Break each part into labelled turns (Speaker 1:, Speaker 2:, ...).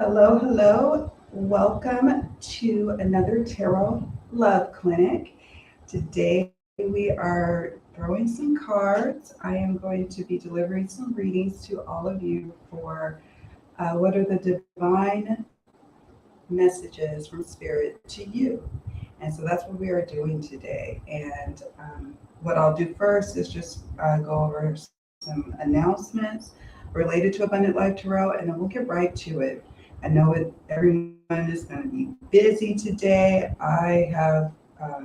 Speaker 1: Hello, hello. Welcome to another Tarot Love Clinic. Today we are throwing some cards. I am going to be delivering some readings to all of you for what are the divine messages from Spirit to you. And so that's what we are doing today. And what I'll do first is just go over some announcements related to Abundant Life Tarot, and then we'll get right to it. I know everyone is going to be busy today. I have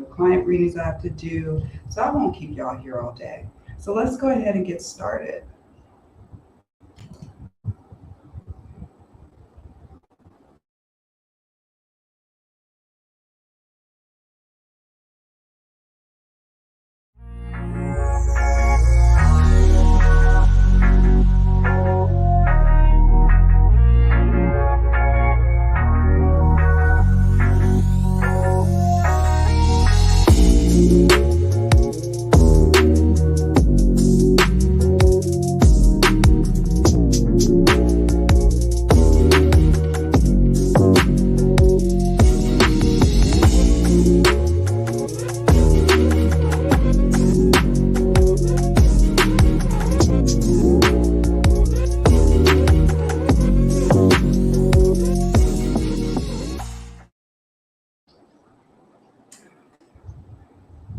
Speaker 1: client readings I have to do, so I won't keep y'all here all day. So let's go ahead and get started.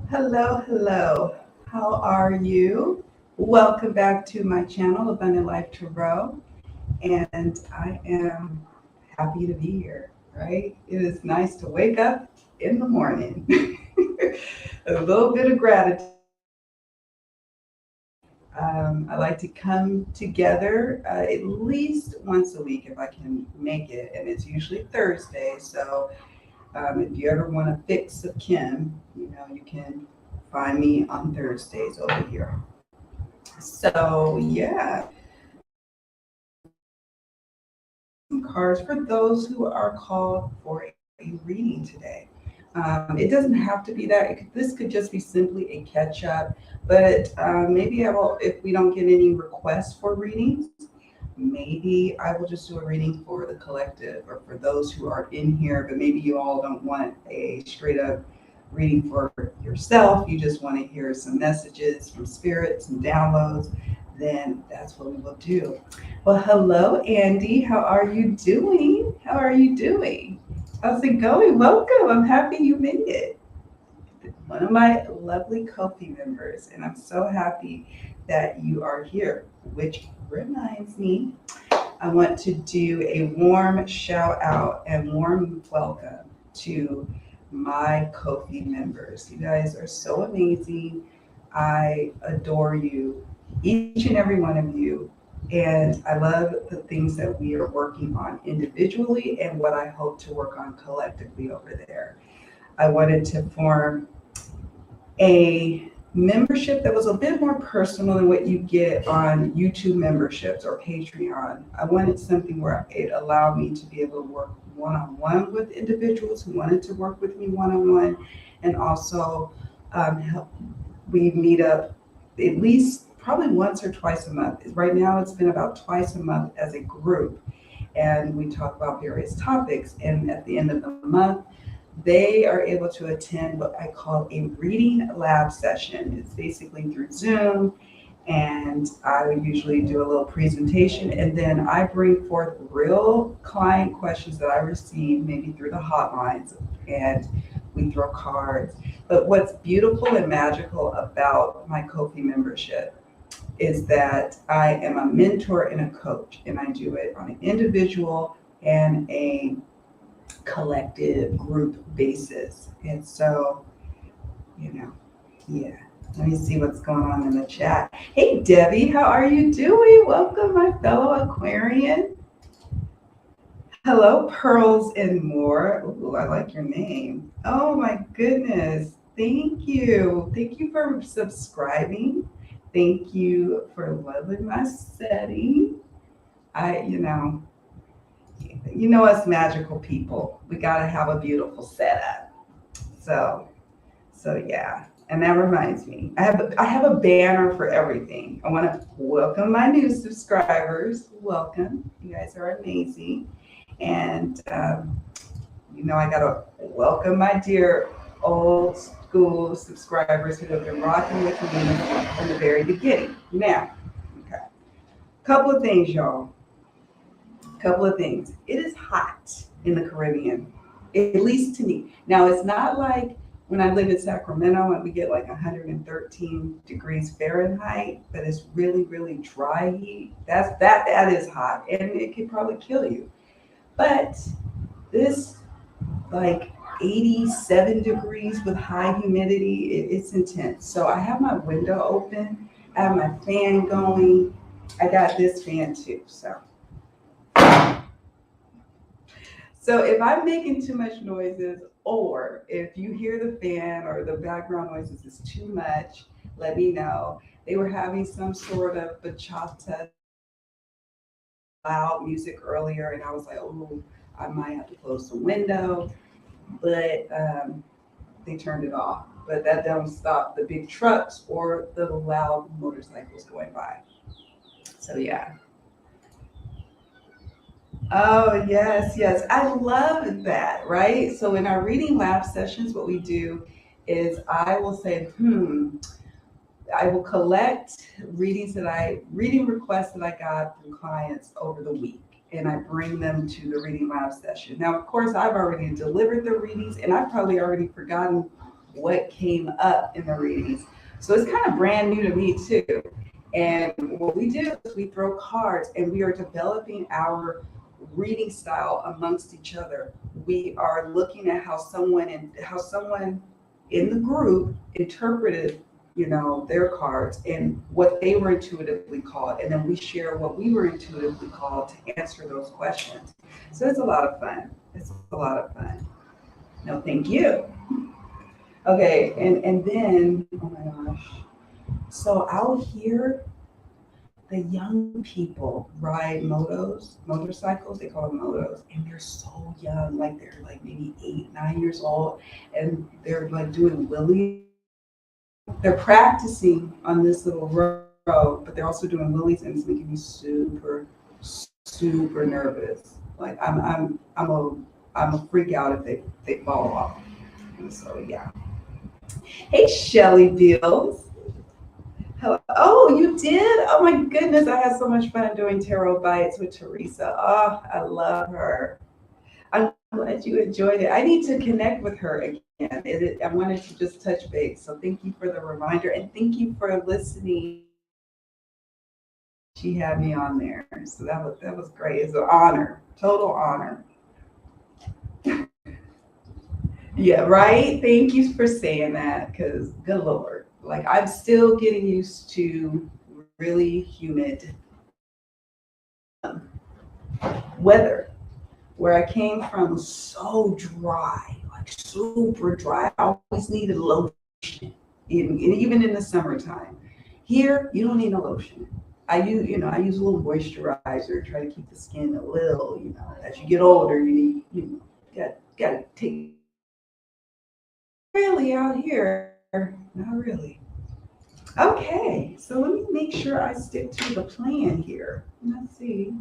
Speaker 1: Hello, hello. How are you? Welcome back to my channel, Abundant Life Tarot. And I am happy to be here, right? It is nice to wake up in the morning. A little bit of gratitude. I like to come together at least once a week if I can make it, and it's usually Thursday. So if you ever want a fix of Kim, you can find me on Thursdays over here. So yeah, some cards for those who are called for a reading today. It doesn't have to be that. This could just be simply a catch up. But maybe I will, if we don't get any requests for readings, maybe I will just do a reading for the collective or for those who are in here. But maybe you all don't want a straight up reading for yourself. You just want to hear some messages from spirit, some downloads. Then that's what we will do. Well, hello, Andy. How are you doing? How are you doing? How's it going? Welcome. I'm happy you made it. One of my lovely Ko-fi members, and I'm so happy that you are here, which reminds me, I want to do a warm shout out and warm welcome to my Ko-fi members. You guys are so amazing. I adore you, each and every one of you. And I love the things that we are working on individually and what I hope to work on collectively over there. I wanted to form a membership that was a bit more personal than what you get on YouTube memberships or Patreon. I wanted something where it allowed me to be able to work one-on-one with individuals who wanted to work with me one-on-one, and also help. We meet up at least probably once or twice a month. Right now it's been about twice a month as a group, and we talk about various topics, and at the end of the month they are able to attend what I call a reading lab session. It's basically through Zoom, and I would usually do a little presentation, and then I bring forth real client questions that I receive, maybe through the hotlines, and we throw cards. But what's beautiful and magical about my Ko-fi membership is that I am a mentor and a coach, and I do it on an individual and a collective group basis. And so, yeah. Let me see what's going on in the chat. Hey, Debbie, how are you doing? Welcome, my fellow Aquarian. Hello, Pearls and More. Ooh, I like your name. Oh, my goodness. Thank you. Thank you for subscribing. Thank you for loving my setting. Us magical people, we got to have a beautiful setup. So yeah. And that reminds me, I have a banner for everything. I want to welcome my new subscribers. Welcome. You guys are amazing. And, I got to welcome my dear old school subscribers who have been rocking with me from the very beginning. Now, okay, couple of things, y'all. Couple of things. It is hot in the Caribbean, at least to me. Now, it's not like when I live in Sacramento and we get like 113 degrees Fahrenheit, but it's really, really dry heat. That is hot, and it could probably kill you. But this like 87 degrees with high humidity, it's intense. So I have my window open, I have my fan going. I got this fan too. So if I'm making too much noises, or if you hear the fan or the background noises is too much, let me know. They were having some sort of bachata loud music earlier, and I was like, oh, I might have to close the window, but they turned it off. But that don't stop the big trucks or the loud motorcycles going by. So yeah. Oh, yes, yes. I love that, right? So in our reading lab sessions, what we do is I will say, I will collect reading requests that I got from clients over the week, and I bring them to the reading lab session. Now, of course, I've already delivered the readings, and I've probably already forgotten what came up in the readings. So it's kind of brand new to me too. And what we do is we throw cards, and we are developing our reading style amongst each other. We are looking at how someone in the group interpreted, their cards and what they were intuitively called, and then we share what we were intuitively called to answer those questions. So it's a lot of fun. It's a lot of fun. No, thank you. Okay, and then, oh my gosh. So I'll hear the young people ride motorcycles, they call them motos, and they're so young, like they're like maybe 8, 9 years old, and they're like doing willies. They're practicing on this little road, but they're also doing willies, and it's making me super, super nervous. Like I'm a freak out if they fall off. And so yeah. Hey, Shelly Bills. Hello. Oh, you did? Oh my goodness, I had so much fun doing tarot bites with Teresa. Oh, I love her. I'm glad you enjoyed it. I need to connect with her again. I wanted to just touch base. So thank you for the reminder, and thank you for listening. She had me on there. So that was great. It's an honor. Total honor. Yeah, right? Thank you for saying that, because good Lord. Like, I'm still getting used to really humid weather. Where I came from was so dry, like super dry. I always needed lotion, even in the summertime. Here, you don't need no lotion. I use a little moisturizer, try to keep the skin a little, as you get older, you need, got to take. Really out here, not really. Okay, so let me make sure I stick to the plan here. Let's see.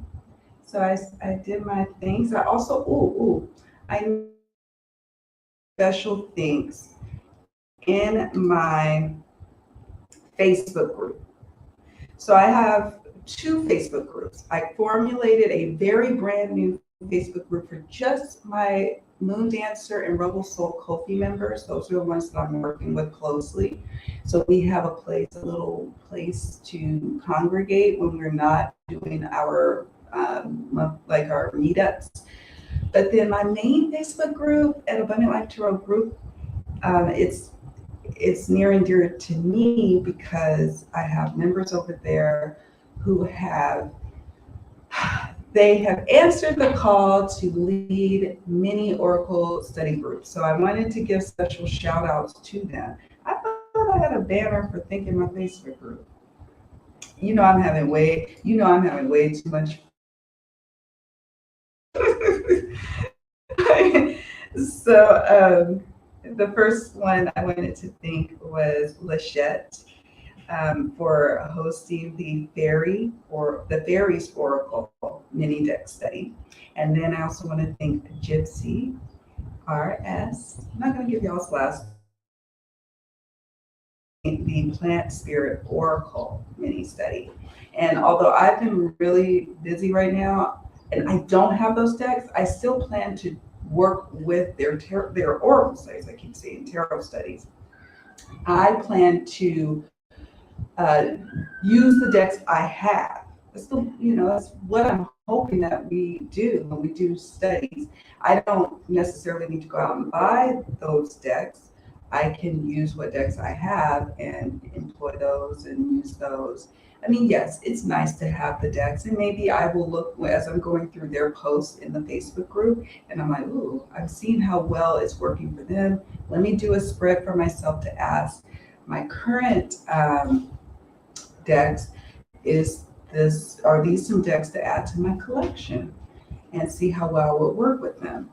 Speaker 1: So I did my things. I also, I special things in my Facebook group. So I have 2 Facebook groups. I formulated a very brand new Facebook group for just my Moon Dancer and Rebel Soul Kofi members. Those are the ones that I'm working with closely. So we have a little place to congregate when we're not doing our our meetups. But then my main Facebook group at Abundant Life Tarot group, it's near and dear to me because I have members over there who have answered the call to lead mini Oracle study groups. So I wanted to give special shout outs to them. I thought I had a banner for thanking my Facebook group. I'm having way too much. So the first one I wanted to thank was Lachette. for hosting the Fairies Oracle mini deck study. And then I also want to thank Gypsy RS. I'm not going to give y'all's last the Plant Spirit Oracle mini study. And although I've been really busy right now and I don't have those decks, I still plan to work with their Oracle studies. I keep saying tarot studies. I plan to use the decks I have. That's what I'm hoping that we do when we do studies. I don't necessarily need to go out and buy those decks. I can use what decks I have and employ those and use those. I mean, yes, it's nice to have the decks, and maybe I will look as I'm going through their posts in the Facebook group, and I'm like, ooh, I'm seeing how well it's working for them. Let me do a spread for myself to ask my current decks, are these some decks to add to my collection, and see how well it will work with them.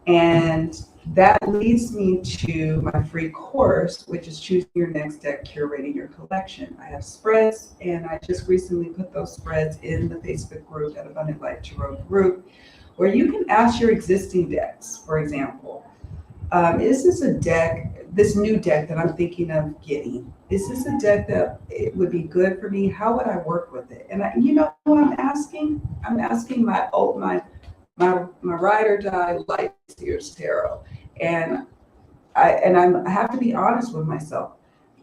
Speaker 1: And that leads me to my free course, which is Choosing Your Next Deck, Curating Your Collection. I have spreads, and I just recently put those spreads in the Facebook group at Abundant Life Tarot group, where you can ask your existing decks. For example, is this a deck, this new deck that I'm thinking of getting? Is this a deck that it would be good for me? How would I work with it? And you know what I'm asking? I'm asking my ride or die life steers tarot, and I have to be honest with myself.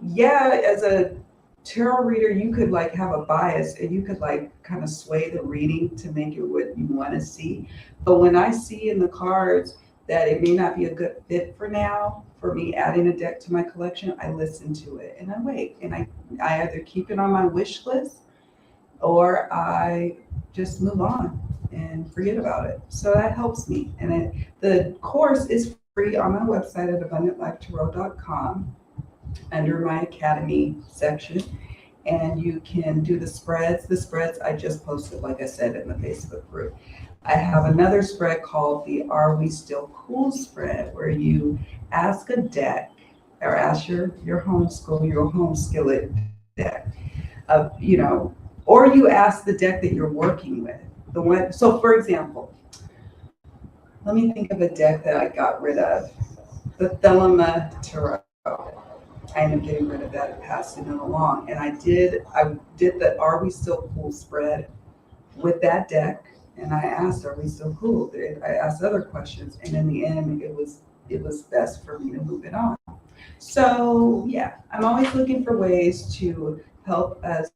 Speaker 1: Yeah, as a tarot reader, you could like have a bias and you could like kind of sway the reading to make it what you want to see. But when I see in the cards that it may not be a good fit for now, for me adding a deck to my collection, I listen to it and I wait, and I either keep it on my wish list or I just move on and forget about it. So that helps me. And the course is free on my website at abundantlifetarot.com under my Academy section. And you can do the spreads. The spreads I just posted, like I said, in the Facebook group. I have another spread called the Are We Still Cool spread, where you ask a deck or ask your home skillet deck of, or you ask the deck that you're working with. So for example, let me think of a deck that I got rid of. The Thelema Tarot. I ended up getting rid of that and passing it along. And I did the Are We Still Cool spread with that deck. And I asked, are we still cool? I asked other questions. And in the end, it was best for me to move it on. So yeah, I'm always looking for ways to help us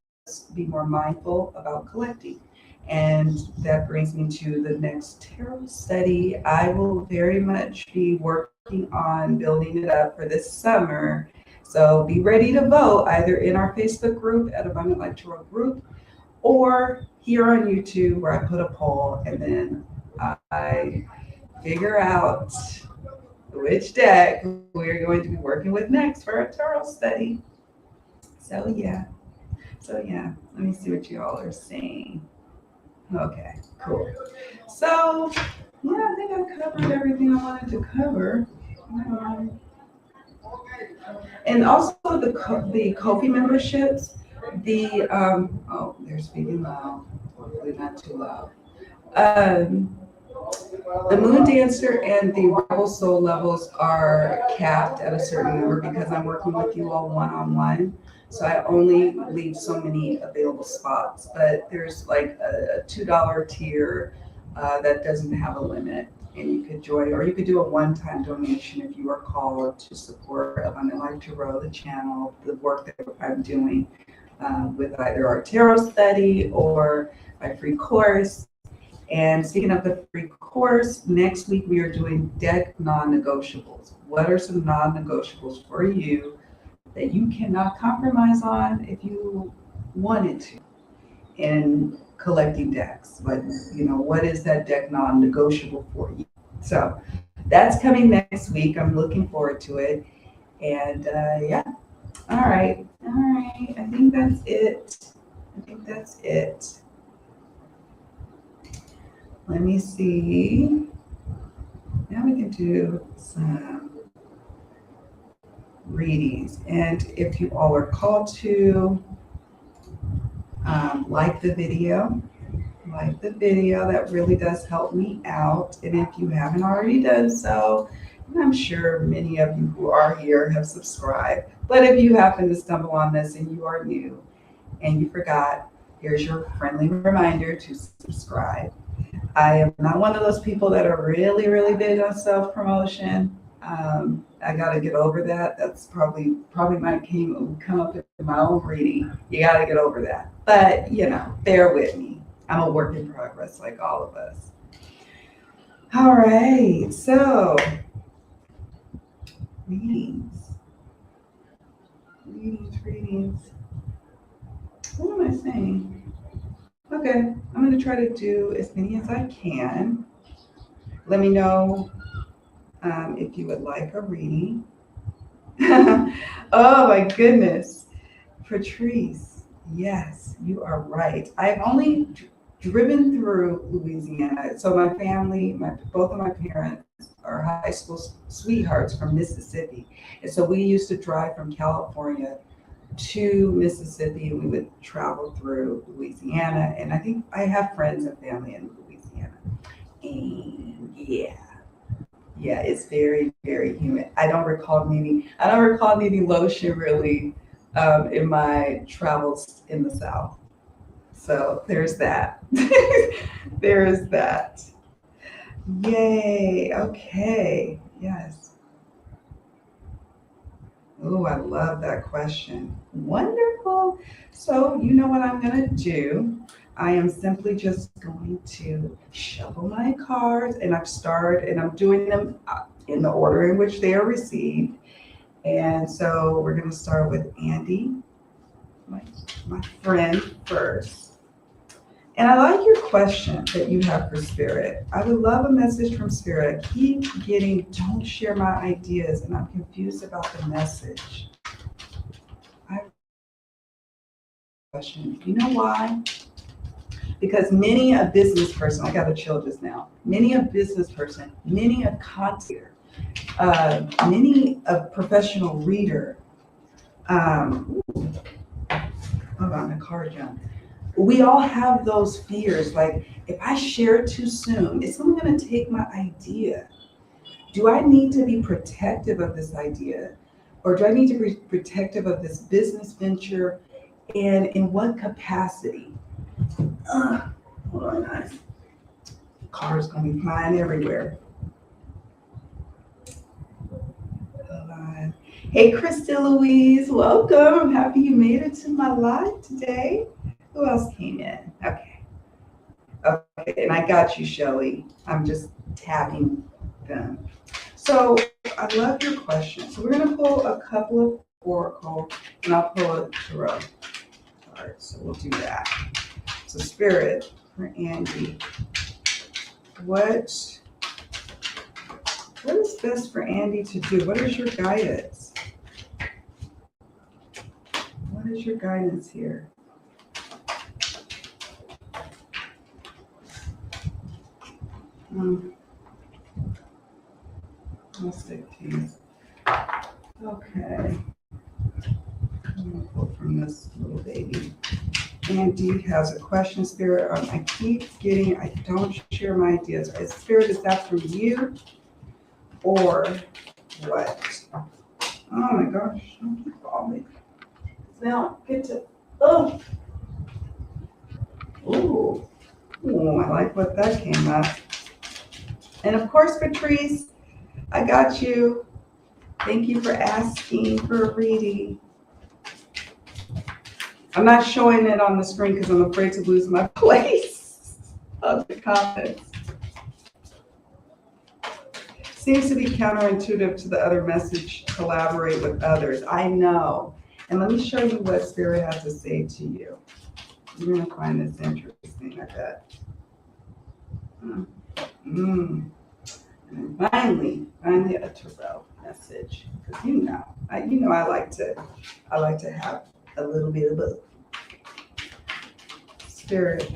Speaker 1: be more mindful about collecting. And that brings me to the next tarot study. I will very much be working on building it up for this summer. So be ready to vote either in our Facebook group at Abundant Life Tarot group or here on YouTube, where I put a poll and then I figure out which deck we're going to be working with next for our tarot study. So yeah, let me see what you all are saying. Okay, cool. So yeah, I think I've covered everything I wanted to cover. And also the Ko-fi memberships, they're speaking loud, hopefully not too loud. The Moon Dancer and the Rebel Soul levels are capped at a certain number because I'm working with you all one-on-one. So I only leave so many available spots, but there's like a $2 tier that doesn't have a limit, and you could join, or you could do a one-time donation if you are called to support Abundant Life Tarot, the channel, the work that I'm doing with either our tarot study or my free course. And speaking of the free course, next week we are doing deck non-negotiables. What are some non-negotiables for you that you cannot compromise on if you wanted to in collecting decks? But what is that deck non-negotiable for you? So that's coming next week. I'm looking forward to it. And yeah, all right. I think that's it. Let me see. Now we can do some readings. And if you all are called to like the video, that really does help me out. And if you haven't already done so, and I'm sure many of you who are here have subscribed, but if you happen to stumble on this and you are new and you forgot, here's your friendly reminder to subscribe. I am not one of those people that are really, really big on self-promotion. I got to get over that. That's probably might come up in my own reading. You got to get over that. But, bear with me. I'm a work in progress like all of us. All right. So, readings. What am I saying? Okay. I'm going to try to do as many as I can. Let me know if you would like a reading. Oh my goodness. Patrice, yes, you are right. I've only driven through Louisiana. So my family, both of my parents are high school sweethearts from Mississippi. And so we used to drive from California to Mississippi, and we would travel through Louisiana. And I think I have friends and family in Louisiana. And yeah, it's very, very humid. I don't recall needing lotion really in my travels in the South. So there's that. There is that. Yay. Okay. Yes. Oh, I love that question. Wonderful. So you know what I'm going to do? I am simply just going to shuffle my cards, and I'm doing them in the order in which they are received. And so we're going to start with Andy, my friend, first. And I like your question that you have for Spirit. I would love a message from Spirit. I keep getting, don't share my ideas, and I'm confused about the message. You know why? Because many a business person, I got to chill just now, many a business person, many a content, many a professional reader, hold on, the car jumped. We all have those fears, like if I share it too soon, is someone going to take my idea? Do I need to be protective of this idea? Or do I need to be protective of this business venture? And in what capacity? Hold on, guys. Cars going to be flying everywhere. Hold on. Hey, Krista Louise, welcome. I'm happy you made it to my live today. Who else came in? Okay, and I got you, Shelly. I'm just tapping them. So I love your question. So we're going to pull a couple of oracle, and I'll pull a tarot card. So we'll do that. So Spirit for Andy. What is best for Andy to do? What is your guidance? What is your guidance here? I'll stick these. Okay. I'm going to pull from this little baby. Andy has a question, Spirit. I keep getting, I don't share my ideas. Spirit, is that from you or what? Oh my gosh, don't keep falling. Now get to, oh. Ooh, I like what that came up. And of course, Patrice, I got you. Thank you for asking for a reading. I'm not showing it on the screen because I'm afraid to lose my place of the comments. Seems to be counterintuitive to the other message, collaborate with others. I know. And let me show you what Spirit has to say to you. You're going to find this interesting, I bet. And finally a tarot message, because I like to have a little bit of both. Spirit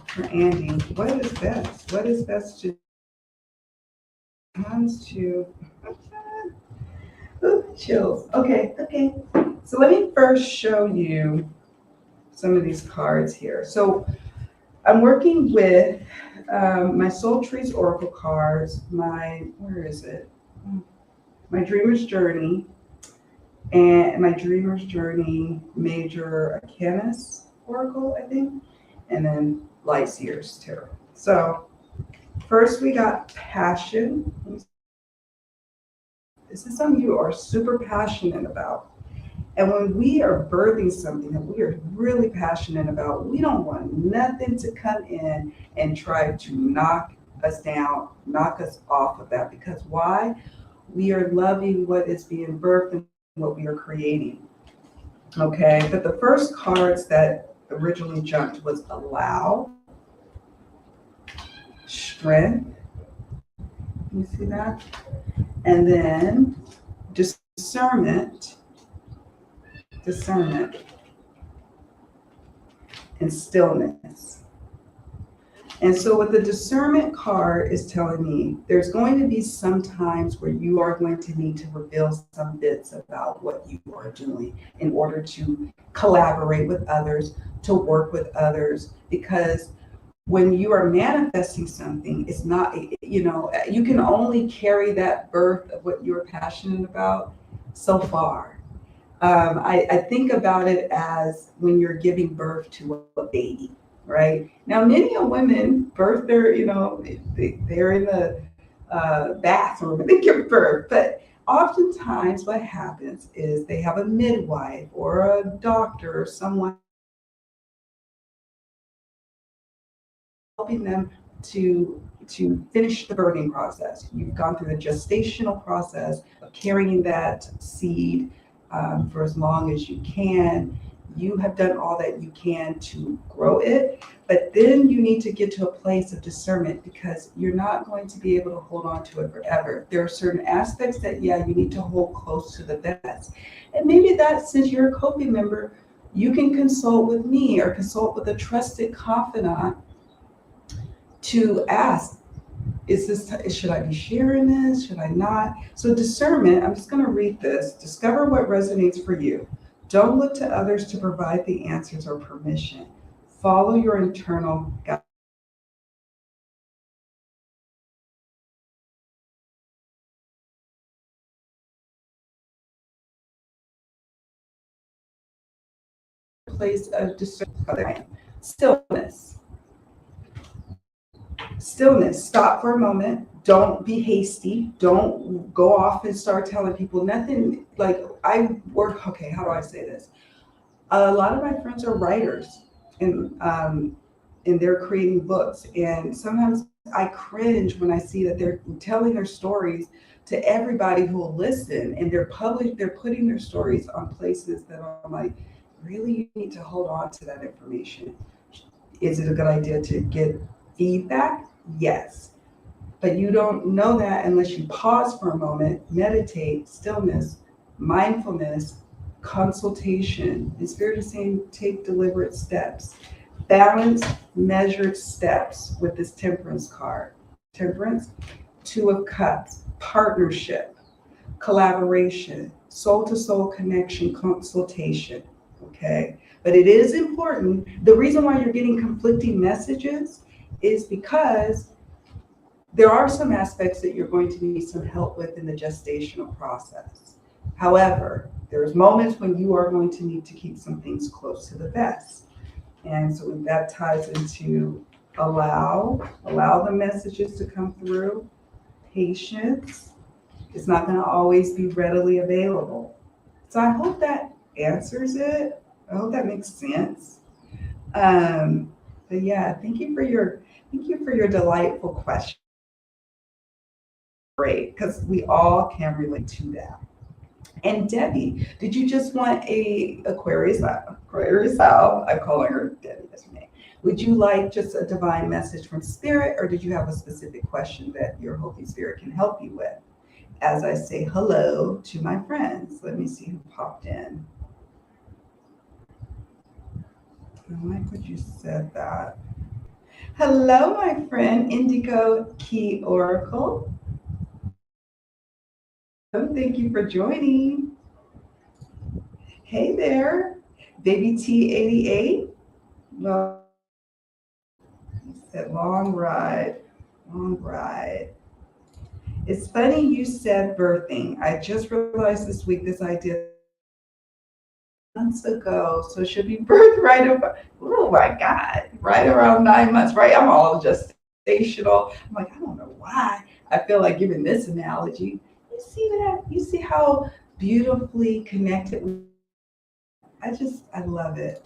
Speaker 1: for Andy, what is best? What is best to comes to? Ooh, chills. Okay, okay. So let me first show you some of these cards here. So I'm working with my Soul Trees Oracle cards, where is it? My Dreamer's Journey, and my Dreamer's Journey Major Arcanus Oracle, I think, and then Light Seers Tarot. So first we got Passion. This is something you are super passionate about. And when we are birthing something that we are really passionate about, we don't want nothing to come in and try to knock us down, knock us off of that. Because why? We are loving what is being birthed and what we are creating. Okay, but the first cards that originally jumped was Allow, Strength. You see that? And then Discernment, and Stillness. And so what the Discernment card is telling me, there's going to be some times where you are going to need to reveal some bits about what you are doing in order to collaborate with others, to work with others, because when you are manifesting something, it's not, you can only carry that birth of what you're passionate about so far. I think about it as when you're giving birth to a baby, right? Now, many of women birth they're in the bathroom and they give birth, but oftentimes what happens is they have a midwife or a doctor or someone helping them to finish the birthing process. You've gone through the gestational process of carrying that seed for as long as you can. You have done all that you can to grow it, but then you need to get to a place of discernment because you're not going to be able to hold on to it forever. There are certain aspects that, you need to hold close to the vest. And maybe that, since you're a Kofi member, you can consult with me or consult with a trusted confidant to ask, should I be sharing this? Should I not? So discernment, I'm just going to read this. Discover what resonates for you. Don't look to others to provide the answers or permission. Follow your internal guide. Place of discernment. Stillness. Stillness. Stop for a moment. Don't be hasty. Don't go off and start telling people nothing. Like okay, how do I say this? A lot of my friends are writers and they're creating books. And sometimes I cringe when I see that they're telling their stories to everybody who will listen, and they're putting their stories on places that I'm like, really, you need to hold on to that information. Is it a good idea to get feedback? Yes. But you don't know that unless you pause for a moment, meditate, stillness, mindfulness, consultation. And Spirit is saying, take deliberate steps. Balanced, measured steps with this Temperance card. Temperance, Two of Cups, partnership, collaboration, soul-to-soul connection, consultation. Okay? But it is important. The reason why you're getting conflicting messages is because there are some aspects that you're going to need some help with in the gestational process. However, there's moments when you are going to need to keep some things close to the vest. And so that ties into allow the messages to come through. Patience. It's not going to always be readily available. So I hope that answers it. I hope that makes sense. But yeah, thank you for your delightful question. Great, because we all can relate to that. And Debbie, did you just want a Aquarius out? I'm calling her Debbie, that's her name. Would you like just a divine message from Spirit, or did you have a specific question that your Holy Spirit can help you with? As I say hello to my friends, let me see who popped in. I like what you said that. Hello, my friend Indigo Key Oracle. Thank you for joining. Hey there, baby T88. Well, he said long ride, long ride. It's funny you said birthing. I just realized this week this idea months ago. So she'll be birthed right about, oh my God, right around 9 months, right? I'm all gestational. I'm like, I don't know why. I feel like giving this analogy. You see that? You see how beautifully connected I love it.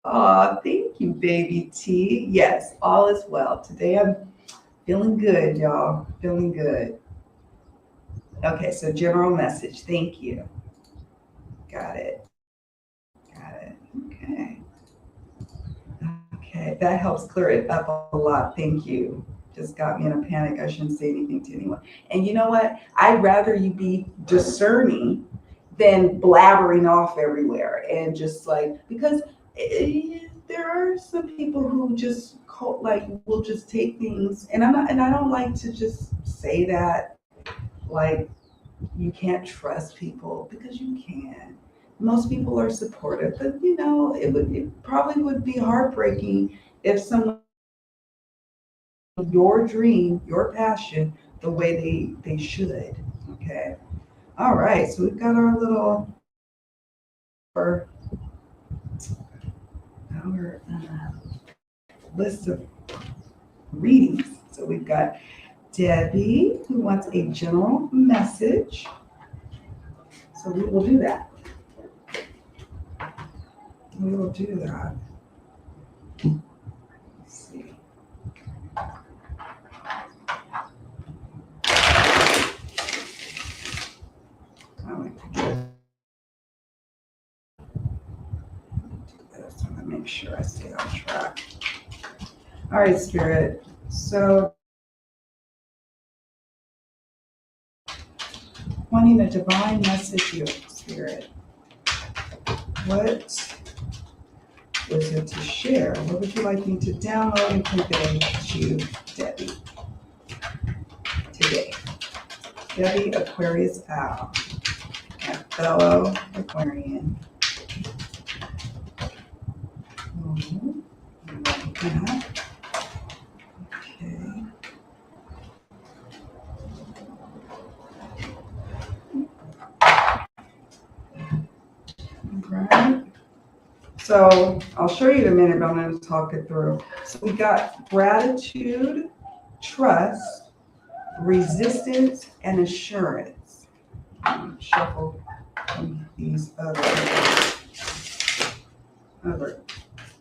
Speaker 1: Oh, thank you, baby T. Yes, all is well. Today I'm feeling good, y'all. Feeling good. Okay, so general message. Thank you. Got it. Got it. Okay. Okay, that helps clear it up a lot. Thank you. Just got me in a panic. I shouldn't say anything to anyone. And you know what? I'd rather you be discerning than blabbering off everywhere and just like, because there are some people who just like will just take things, and I don't like to just say that like you can't trust people because you can. Most people are supportive, but it probably would be heartbreaking if someone your dream, your passion, the way they should. Okay. All right. So we've got our little our, our list of readings. So we've got Debbie who wants a general message. So we will do that. We will do that. Let's see. I like to do this. I want to make sure I stay on track. All right, Spirit. So wanting a divine message here, Spirit. What was it to share? What would you like me to download and convey to you, Debbie, today? Debbie Aquarius Owl, my fellow Aquarian. Okay. Right. So I'll show you in a minute, but I'm going to talk it through. So we got gratitude, trust, resistance, and assurance. Shuffle these other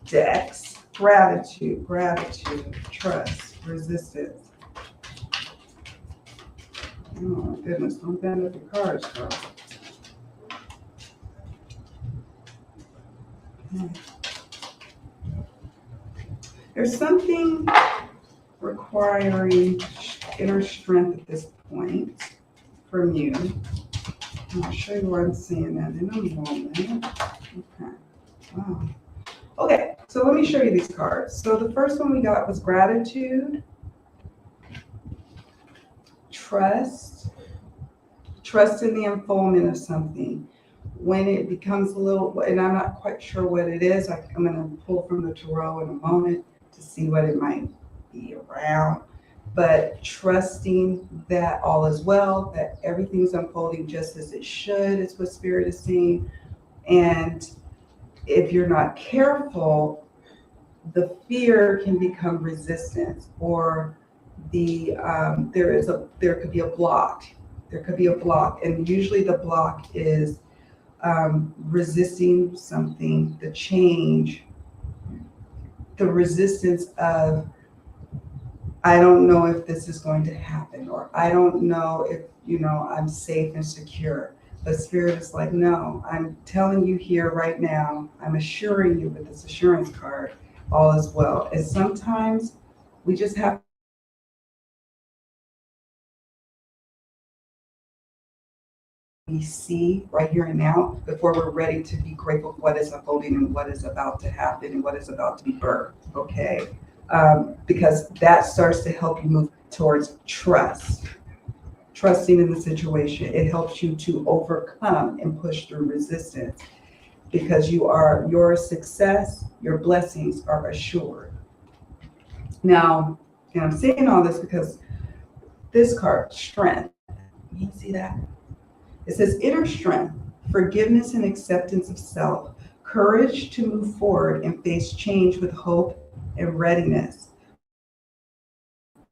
Speaker 1: decks. Gratitude, trust, resistance. Oh my goodness, don't bend up the cards, girl. There's something requiring inner strength at this point from you. I'll show you where I'm seeing that in a moment. Okay. Wow. Okay, so let me show you these cards. So the first one we got was gratitude, trust in the unfoldment of something. When it becomes a little, and I'm not quite sure what it is, I'm going to pull from the tarot in a moment to see what it might be around. But trusting that all is well, that everything's unfolding just as it should, is what Spirit is saying. And if you're not careful, the fear can become resistance, or there could be a block. There could be a block, and usually the block is resisting something, the change, the resistance of, I don't know if this is going to happen, or I don't know if, I'm safe and secure. But Spirit is like, no, I'm telling you here right now, I'm assuring you with this assurance card, all is well. And sometimes we just have we see right here and now before we're ready to be grateful for what is unfolding and what is about to happen and what is about to be birthed. Okay. because that starts to help you move towards trusting in the situation. It helps you to overcome and push through resistance because your success, your blessings are assured. Now, and I'm saying all this because this card, strength, you see that? It says inner strength, forgiveness and acceptance of self, courage to move forward and face change with hope and readiness,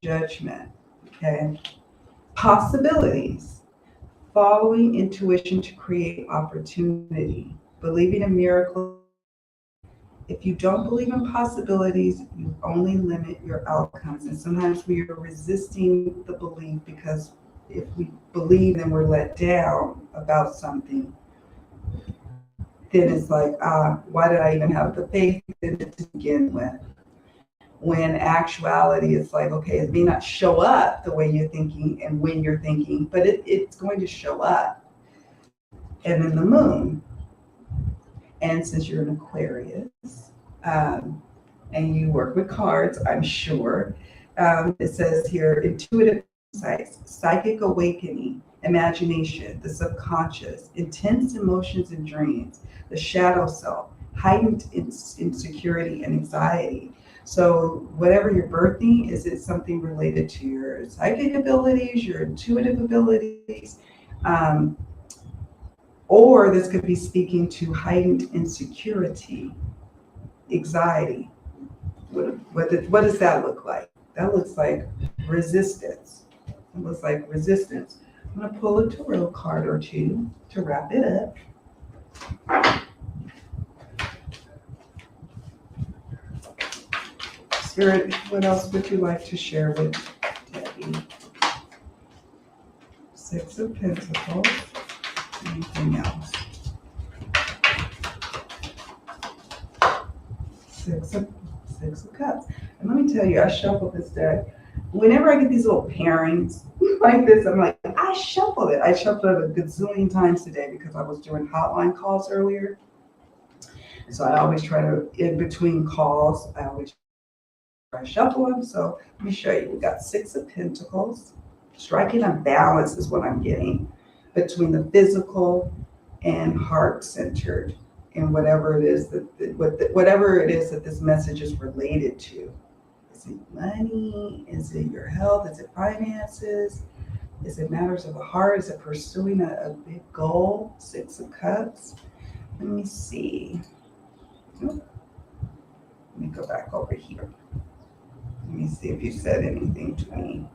Speaker 1: judgment, okay? Possibilities, following intuition to create opportunity, believing in miracles. If you don't believe in possibilities, you only limit your outcomes. And sometimes we are resisting the belief because if we believe and we're let down about something, then it's like, why did I even have the faith in it to begin with? When actuality, it's like, okay, it may not show up the way you're thinking and when you're thinking, but it's going to show up. And then the moon. And since you're an Aquarius, and you work with cards, I'm sure, it says here, intuitive insights, psychic awakening, imagination, the subconscious, intense emotions and dreams, the shadow self, heightened insecurity and anxiety. So whatever you're birthing, is it something related to your psychic abilities, your intuitive abilities? Or this could be speaking to heightened insecurity, anxiety. What does that look like? That looks like resistance. It looks like resistance. I'm going to pull a tarot card or two to wrap it up. Spirit, what else would you like to share with Debbie? Six of Pentacles. Anything else? Six of Cups. And let me tell you, I shuffled this deck. Whenever I get these little pairings like this, I'm like, I shuffled it. I shuffled it a gazillion times today because I was doing hotline calls earlier. So I always try to, in between calls, I always try to shuffle them. So let me show you. We got Six of Pentacles. Striking a balance is what I'm getting between the physical and heart-centered in whatever it is that this message is related to. Is it money? Is it your health? Is it finances? Is it matters of the heart? Is it pursuing a big goal? Six of Cups. Let me see. Let me go back over here. Let me see if you said anything to me.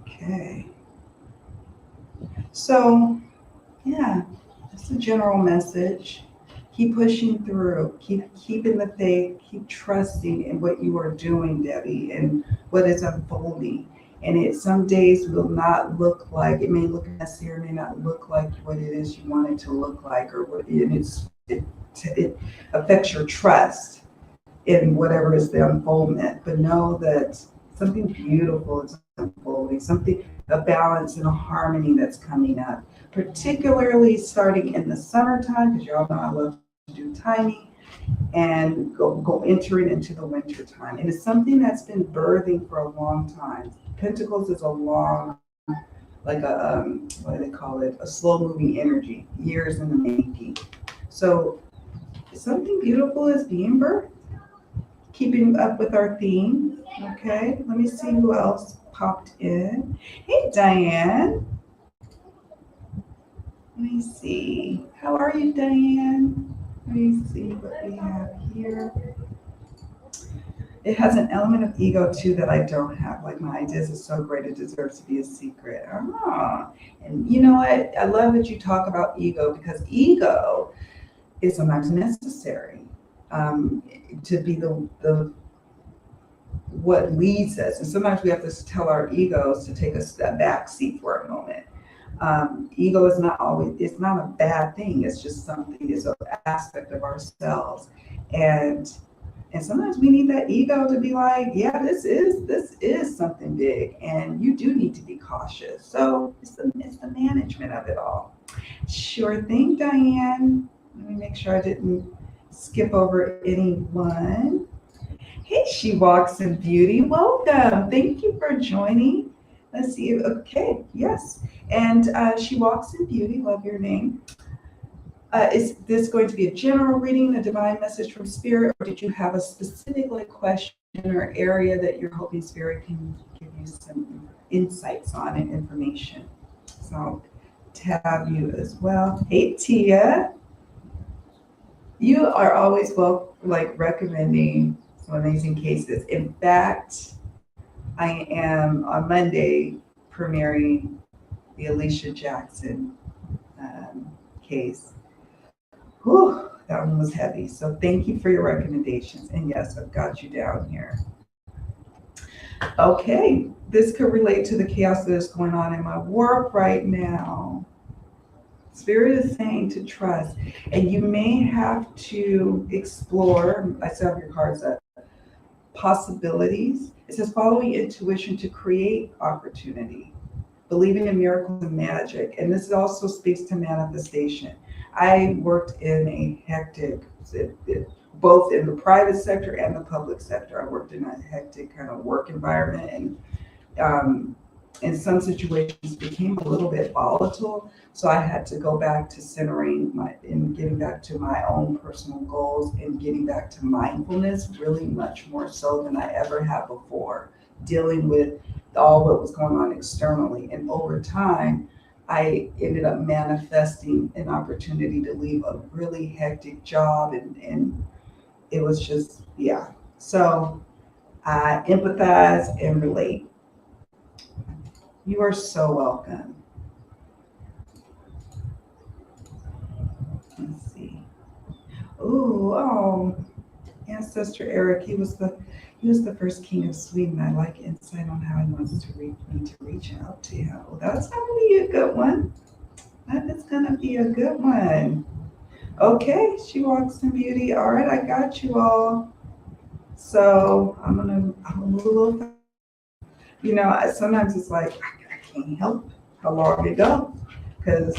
Speaker 1: Okay. So, yeah, that's a general message. Keep pushing through. Keeping the faith. Keep trusting in what you are doing, Debbie, and what is unfolding. And some days will not look like, it may look messy or may not look like what it is you want it to look like, or what it affects your trust in whatever is the unfoldment. But know that something beautiful is unfolding, a balance and a harmony that's coming up, particularly starting in the summertime, because y'all know I love to do timing, and go entering into the winter time. And it's something that's been birthing for a long time. Pentacles is a long, like what do they call it? A slow moving energy, years in the making. So something beautiful is being birthed. Keeping up with our theme. Okay, let me see who else popped in. Hey, Diane. Let me see. How are you, Diane? Let me see what we have here. It has an element of ego, too, that I don't have. Like, my ideas are so great, it deserves to be a secret. And you know what? I love that you talk about ego, because ego is sometimes necessary. To be the what leads us, and sometimes we have to tell our egos to take a step back seat for a moment. Ego is not always, it's not a bad thing. It's just something, it's an aspect of ourselves, and sometimes we need that ego to be like, yeah, this is something big, and you do need to be cautious. So it's the management of it all. Sure thing, Diane. Let me make sure I didn't skip over anyone. Hey, She Walks in Beauty. Welcome. Thank you for joining. Let's see. Okay, yes. And She Walks in Beauty, love your name. Is this going to be a general reading, a divine message from Spirit, or did you have a specific question or area that you're hoping Spirit can give you some insights on and information? So I'll tab you as well. Hey, Tia. You are always recommending some amazing cases. In fact, I am on Monday premiering the Alicia Jackson case. Whew, that one was heavy. So thank you for your recommendations. And yes, I've got you down here. Okay, this could relate to the chaos that is going on in my work right now. Spirit is saying to trust, and you may have to explore, I still have your cards up, possibilities. It says following intuition to create opportunity, believing in miracles and magic. And this also speaks to manifestation. I worked in a hectic, both in the private sector and the public sector. I worked in a hectic kind of work environment, and in some situations became a little bit volatile. So I had to go back to centering and getting back to my own personal goals and getting back to mindfulness, really much more so than I ever have before, dealing with all what was going on externally. And over time, I ended up manifesting an opportunity to leave a really hectic job, and it was just, yeah. So I empathize and relate. You are so welcome. Let's see. Oh, Ancestor Eric, he was the first king of Sweden. I like insight on how he wants to me to reach out to him. Well, that's gonna be a good one. That is gonna be a good one. Okay, She Walks in Beauty. All right, I got you all. So I'm gonna move a little fast. You know, sometimes it's like I can't help how long it goes, because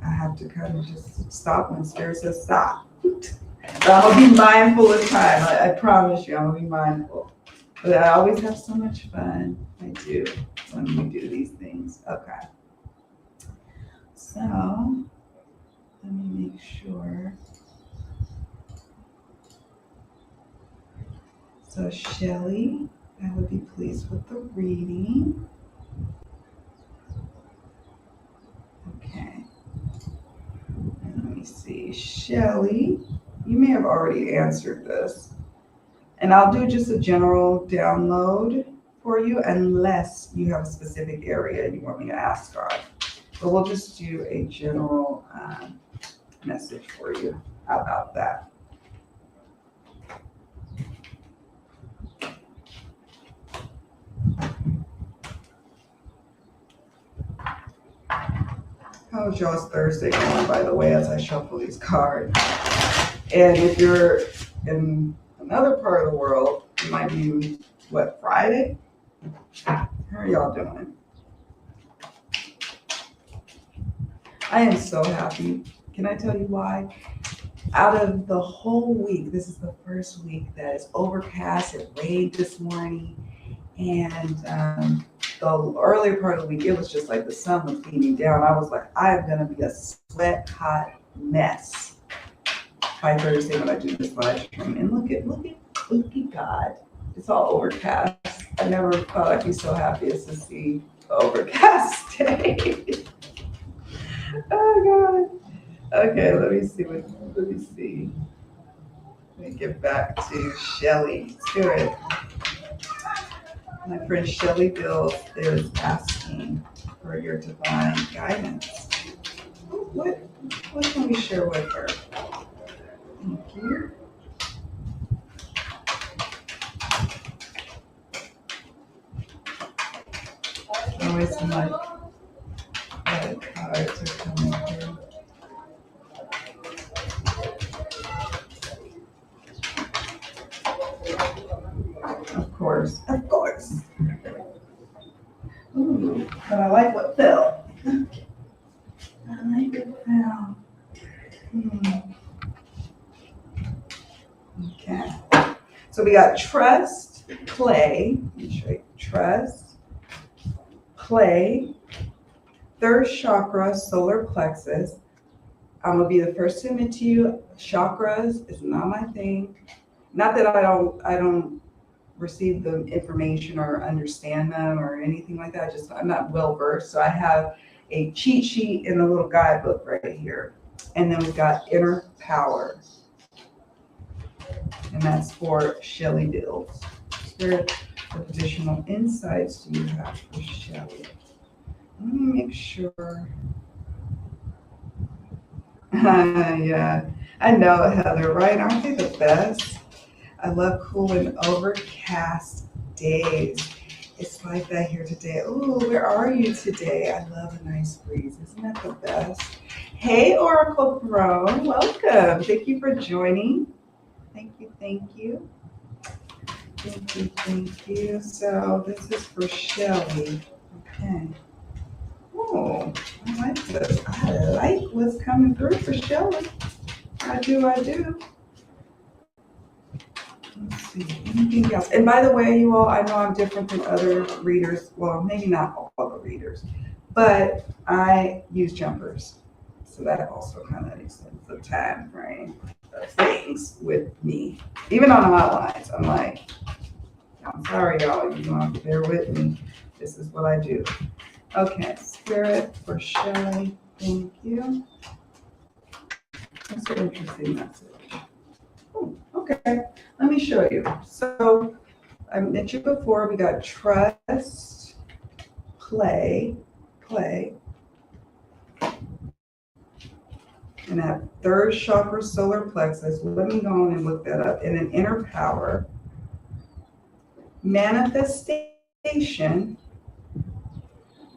Speaker 1: I have to kind of just stop when Spirit says stop. But I'm gonna be mindful of time. I promise you, I'm gonna be mindful. But I always have so much fun. I do when we do these things. Okay. So let me make sure. So Shelly, I would be pleased with the reading. Okay. And let me see. Shelly, you may have already answered this. And I'll do just a general download for you unless you have a specific area you want me to ask on. But we'll just do a general message for you. How about that? How's y'all's Thursday going, by the way, as I shuffle these cards? And if you're in another part of the world, it might be, what, Friday? How are y'all doing? I am so happy. Can I tell you why? Out of the whole week, this is the first week that it's overcast. It rained this morning. And the earlier part of the week, it was just like the sun was beating down. I was like, I am going to be a sweat hot mess by Thursday when I do this live stream. And look at God. It's all overcast. I never thought I'd be so happy as to see the overcast day. Oh God. Okay, let me see. Let me get back to Shelly Spirit. My friend Shelly Bills is asking for your divine guidance. What can we share with her? Thank you. Always my cards are coming through. Of course. Ooh, but I like what fell. Okay. So we got trust, play. Let me show you. Trust, play, third chakra, solar plexus. I'm gonna be the first to admit to you, chakras is not my thing. Not that I don't receive the information or understand them or anything like that. I'm not well versed. So I have a cheat sheet in the little guidebook right here. And then we've got inner power. And that's for Shelly Bills. What additional insights do you have for Shelly? Let me make sure. Yeah, I know, Heather, right? Aren't they the best? I love cool and overcast days. It's like that here today. Oh, where are you today? I love a nice breeze. Isn't that the best? Hey, Oracle Throne, welcome. Thank you for joining. Thank you, thank you. Thank you, thank you. So this is for Shelly. Okay. Oh, I like this. I like what's coming through for Shelly. I do. Let's see, anything else? And by the way, you all, I know I'm different than other readers. Well, maybe not all the readers, but I use jumpers. So that also kind of extends the time frame of things with me. Even on the hotlines, I'm like, I'm sorry, y'all. You're going to have to bear with me. This is what I do. Okay, Spirit for Shelly. Thank you. That's an interesting message. Oh, okay, let me show you. So I mentioned before, we got trust, play, and that third chakra, solar plexus. Let me go on and look that up. And then inner power, manifestation.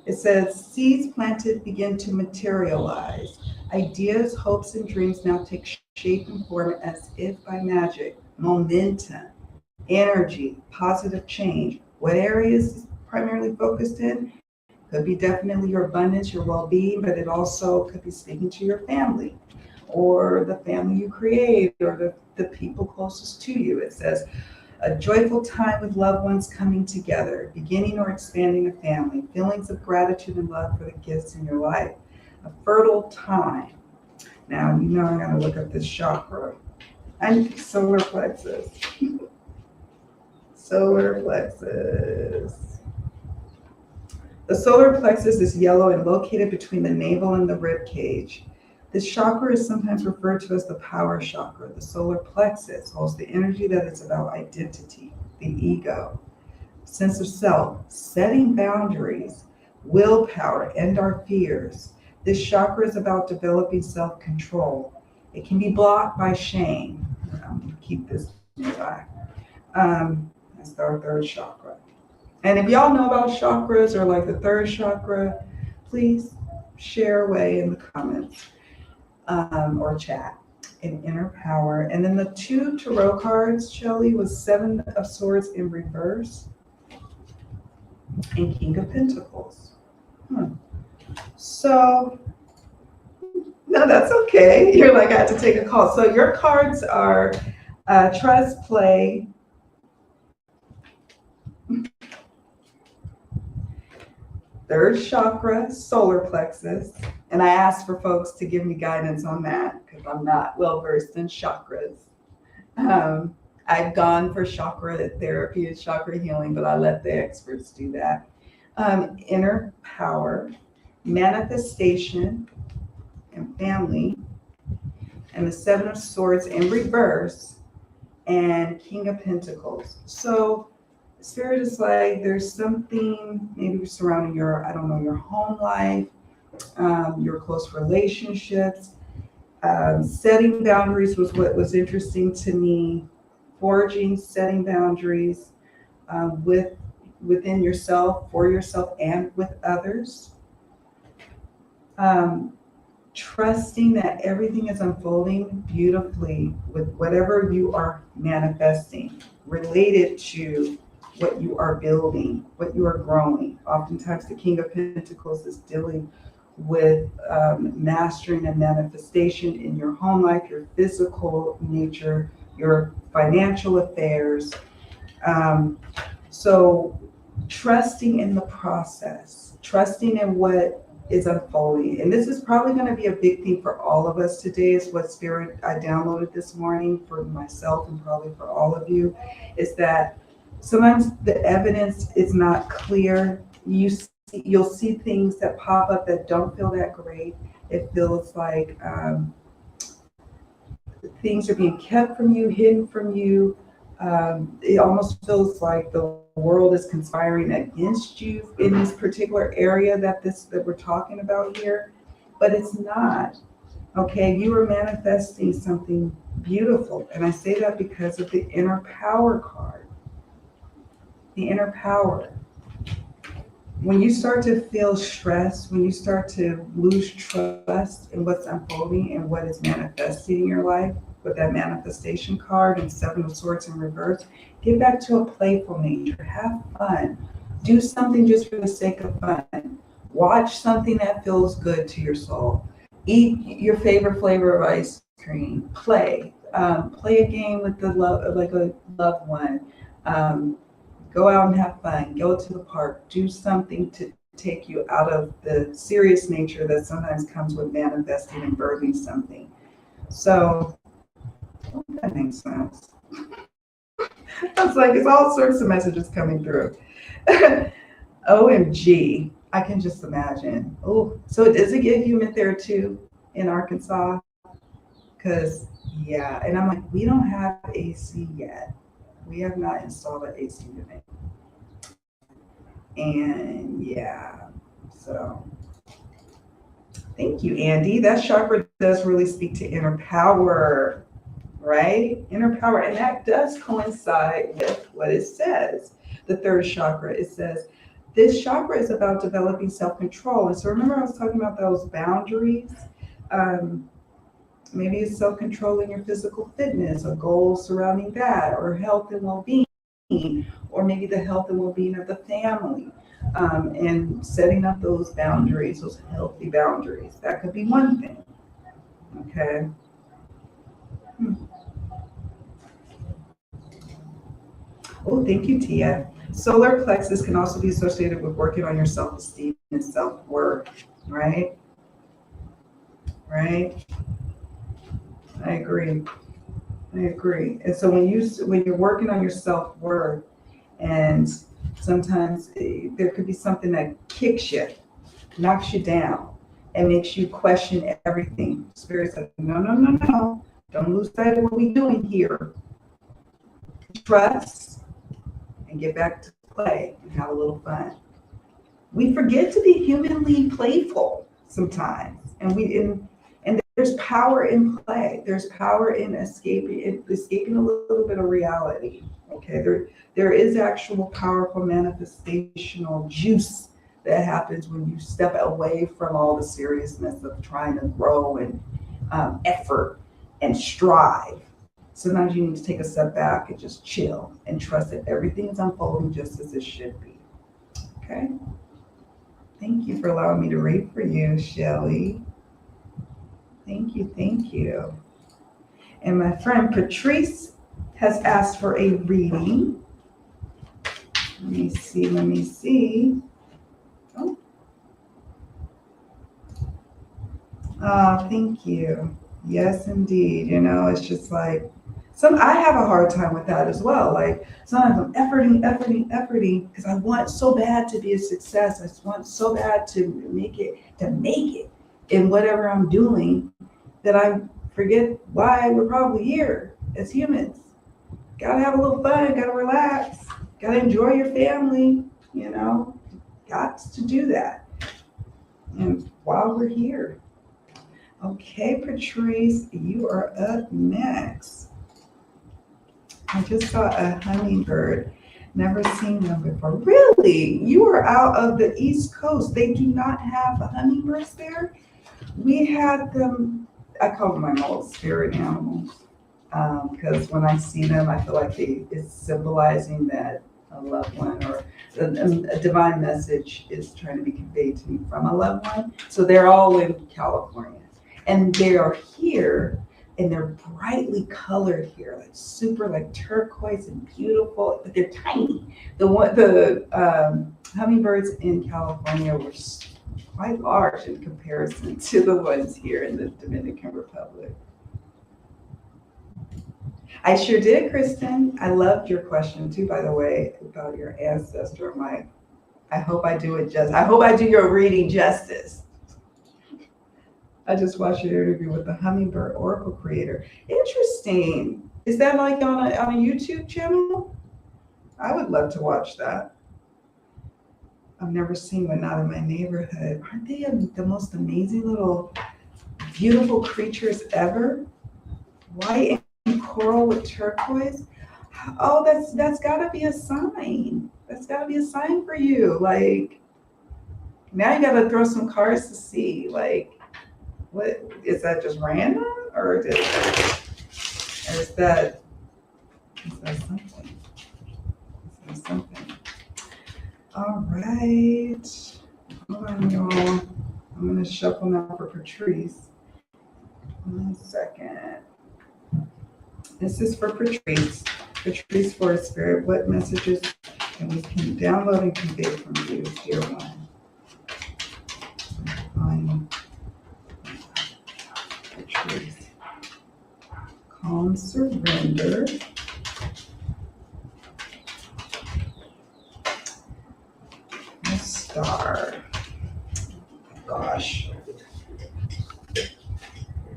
Speaker 1: It says seeds planted begin to materialize. Ideas, hopes, and dreams now take shape and form as if by magic. Momentum, energy, positive change. What areas is primarily focused in? Could be definitely your abundance, your well-being, but it also could be speaking to your family or the family you create or the people closest to you. It says a joyful time with loved ones coming together, beginning or expanding a family, feelings of gratitude and love for the gifts in your life, a fertile time. Now, you know I'm going to look up this chakra. And solar plexus. Solar plexus. The solar plexus is yellow and located between the navel and the rib cage. This chakra is sometimes referred to as the power chakra. The solar plexus holds the energy that is about identity, the ego, sense of self, setting boundaries, willpower, and our fears. This chakra is about developing self-control. It can be blocked by shame. I'm going to keep this nearby. That's our third chakra. And if y'all know about chakras or like the third chakra, please share away in the comments or chat in inner power. And then the two tarot cards, Shelly, was Seven of Swords in reverse and King of Pentacles. So, no, that's okay. You're like, I had to take a call. So your cards are trust, play, third chakra, solar plexus. And I asked for folks to give me guidance on that because I'm not well versed in chakras. I've gone for chakra therapy and chakra healing, but I let the experts do that. Inner power, manifestation, and family, and the Seven of Swords in reverse, and King of Pentacles. So Spirit is like, there's something maybe surrounding your, I don't know, your home life, your close relationships. Setting boundaries was what was interesting to me. Forging, setting boundaries within yourself, for yourself, and with others. Trusting that everything is unfolding beautifully with whatever you are manifesting, related to what you are building, what you are growing. Oftentimes the King of Pentacles is dealing with mastering and manifestation in your home life, your physical nature, your financial affairs. So trusting in the process, trusting in what is unfolding. And this is probably going to be a big thing for all of us today, is what Spirit I downloaded this morning for myself and probably for all of you, is that sometimes the evidence is not clear. You'll see things that pop up that don't feel that great. It feels like things are being kept from you, hidden from you. It almost feels like the world is conspiring against you in this particular area that we're talking about here, but it's not. Okay, you are manifesting something beautiful, and I say that because of the inner power card. The inner power. When you start to feel stress, when you start to lose trust in what's unfolding and what is manifesting in your life, with that manifestation card and Seven of Swords in reverse, get back to a playful nature. Have fun. Do something just for the sake of fun. Watch something that feels good to your soul. Eat your favorite flavor of ice cream. Play. Play a game with a loved one. Go out and have fun. Go to the park. Do something to take you out of the serious nature that sometimes comes with manifesting and birthing something. So, that makes sense. I was like, it's all sorts of messages coming through. OMG. I can just imagine. Oh, so does it get humid there too in Arkansas? Because, yeah, and I'm like, we don't have AC yet. We have not installed an AC unit. And yeah, so thank you, Andy. That chakra does really speak to inner power, right? Inner power. And that does coincide with what it says. The third chakra, it says, this chakra is about developing self-control. And so remember I was talking about those boundaries? Maybe it's self-control in your physical fitness, or goals surrounding that, or health and well-being, or maybe the health and well-being of the family, and setting up those boundaries, those healthy boundaries. That could be one thing. Okay. Oh, thank you, Tia. Solar plexus can also be associated with working on your self-esteem and self-worth, right? Right? I agree. And so when you're working on your self-worth, and sometimes there could be something that kicks you, knocks you down, and makes you question everything. Spirit's like, no. Don't lose sight of what we're doing here. Trust and get back to play and have a little fun. We forget to be humanly playful sometimes, and there's power in play. There's power in escaping a little bit of reality. Okay, there is actual powerful manifestational juice that happens when you step away from all the seriousness of trying to grow and effort and strive. Sometimes you need to take a step back and just chill and trust that everything is unfolding just as it should be. Okay. Thank you for allowing me to read for you, Shelly. Thank you. And my friend Patrice has asked for a reading. Let me see. Oh, thank you. Yes, indeed. It's just like, I have a hard time with that as well. Like sometimes I'm efforting because I want so bad to be a success. I just want so bad to make it in whatever I'm doing, that I forget why we're probably here as humans. Gotta have a little fun, gotta relax, gotta enjoy your family, got to do that. And while we're here. Okay, Patrice, you are up next. I just saw a hummingbird. Never seen them before. Really? You are out of the East Coast. They do not have hummingbirds there? We had them, I call them my most spirit animals, because when I see them, I feel like it's symbolizing that a loved one or a divine message is trying to be conveyed to me from a loved one. So they're all in California. And they are here and they're brightly colored here, like super like turquoise and beautiful, but they're tiny. The hummingbirds in California were quite large in comparison to the ones here in the Dominican Republic. I sure did, Kristen. I loved your question too, by the way, about your ancestor. I hope I do it I hope I do your reading justice. I just watched your interview with the Hummingbird Oracle creator. Interesting. Is that like on a YouTube channel? I would love to watch that. I've never seen one, not in my neighborhood. Aren't they the most amazing little beautiful creatures ever? White and coral with turquoise. Oh, that's gotta be a sign. That's gotta be a sign for you. Like, now you gotta throw some cards to see. Like, what is that, just random? Or is that something? Is that something? All right. Hold on, y'all. I'm gonna shuffle now for Patrice. 1 second. This is for Patrice. Patrice, for Spirit, what messages can we download and convey from you, dear one? Patrice. Calm surrender. The star. Gosh.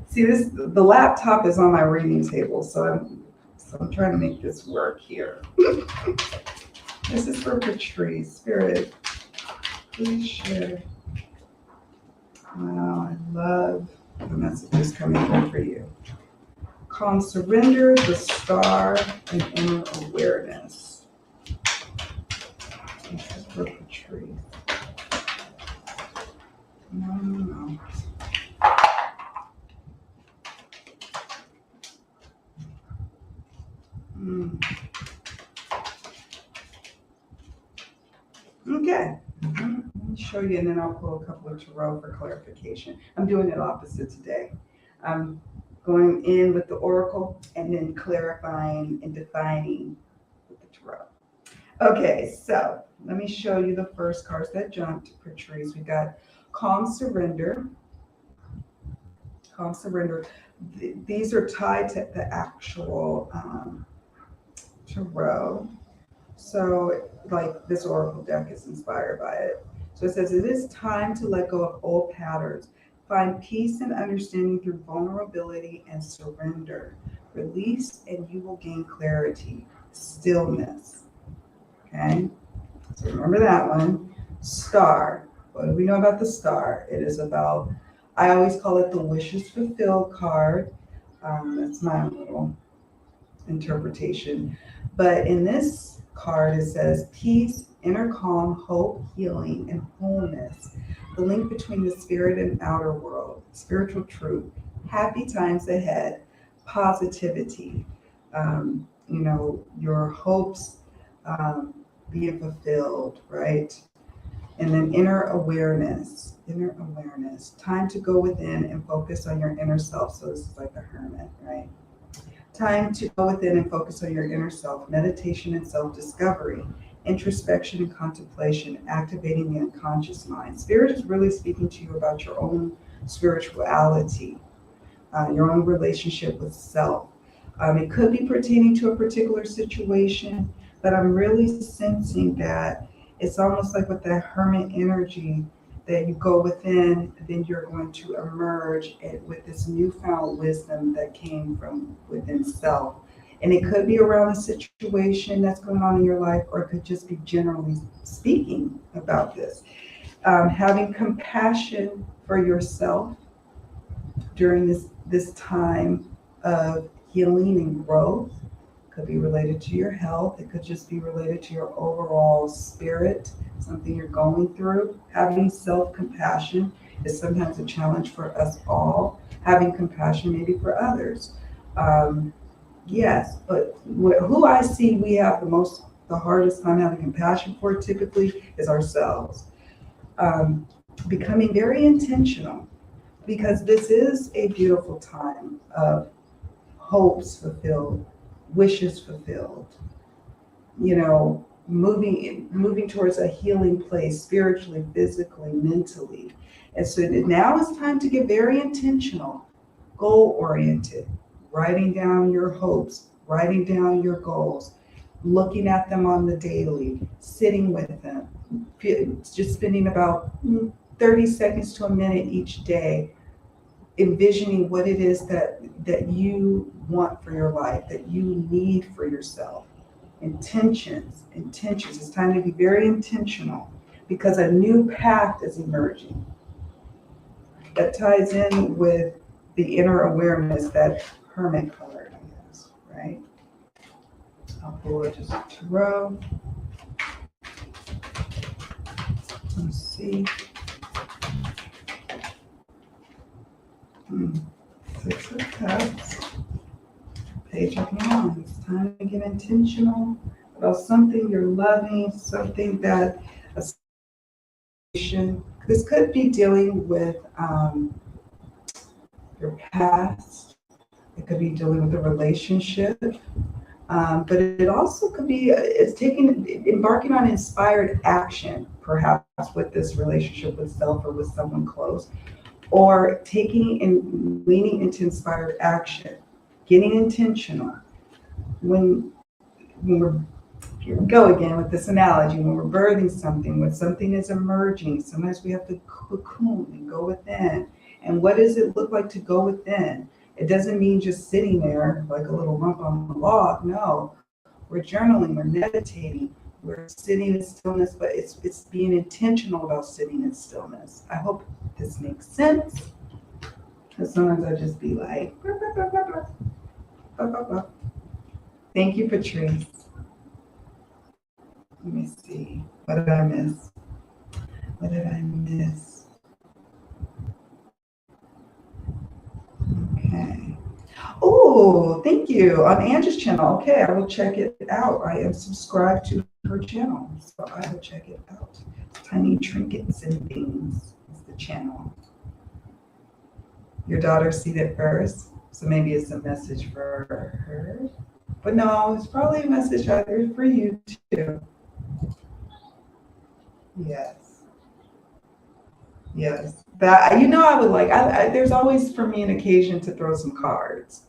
Speaker 1: See, the laptop is on my reading table, so I'm trying to make this work here. This is for Patrice. Spirit, please share. Wow, I love the messages coming in for you. Calm surrender, the star, and inner awareness. This is for Patrice. No. Okay, let me show you, and then I'll pull a couple of tarot for clarification. I'm doing it opposite today. I'm going in with the oracle and then clarifying and defining with the tarot. Okay, so let me show you the first cards that jumped, Patrice. We got calm surrender. Calm surrender. These are tied to the actual tarot. So, like, this oracle deck is inspired by it. So it says, it is time to let go of old patterns. Find peace and understanding through vulnerability and surrender. Release and you will gain clarity. Stillness. Okay? So remember that one. Star. What do we know about the star? It is about, I always call it the wishes fulfilled card. That's my little interpretation. But in this card, it says peace, inner calm, hope, healing, and wholeness. The link between the spirit and outer world, spiritual truth, happy times ahead, positivity, your hopes being fulfilled, right? And then inner awareness, time to go within and focus on your inner self. So this is like the hermit, right? Time to go within and focus on your inner self, meditation and self-discovery, introspection and contemplation, activating the unconscious mind. Spirit is really speaking to you about your own spirituality, your own relationship with self. It could be pertaining to a particular situation, but I'm really sensing that it's almost like with that hermit energy that you go within, then you're going to emerge with this newfound wisdom that came from within self. And it could be around a situation that's going on in your life, or it could just be generally speaking about this. Having compassion for yourself during this time of healing and growth. Could be related to your health. It could just be related to your overall spirit, something you're going through. Having self-compassion is sometimes a challenge for us all. Having compassion maybe for others. Yes, but who I see we have the hardest time having compassion for typically is ourselves. Becoming very intentional, because this is a beautiful time of hopes fulfilled, wishes fulfilled, you know, moving towards a healing place spiritually, physically, mentally. And so now it's time to get very intentional, goal oriented, writing down your hopes, writing down your goals, looking at them on the daily, sitting with them, just spending about 30 seconds to a minute each day, envisioning what it is that you want for your life, that you need for yourself. Intentions. It's time to be very intentional because a new path is emerging. That ties in with the inner awareness, that hermit card, I guess, right? I'll pull it just a tarot. Let's see. Six of Cups. Page of Wands. It's time to get intentional about something you're loving, something that this could be dealing with your past. It could be dealing with a relationship, but it also could be embarking on inspired action, perhaps with this relationship with self or with someone close, or taking and leaning into inspired action, getting intentional. When we're, here we go again with this analogy, when we're birthing something, when something is emerging, sometimes we have to cocoon and go within. And what does it look like to go within? It doesn't mean just sitting there like a little lump on the log. No, we're journaling, we're meditating, we're sitting in stillness, but it's being intentional about sitting in stillness. I hope this makes sense. Because sometimes I just be like, blah, blah, blah, blah, blah. Blah, blah, blah. Thank you, Patrice. Let me see. What did I miss? Okay. Oh, thank you. On Angie's channel. Okay, I will check it out. I am subscribed to her channel, so I will check it out. Tiny Trinkets and Things is the channel. Your daughter seen it first, so maybe it's a message for her. But no, it's probably a message out there for you too. Yes. That, you know, I would like, there's always for me an occasion to throw some cards.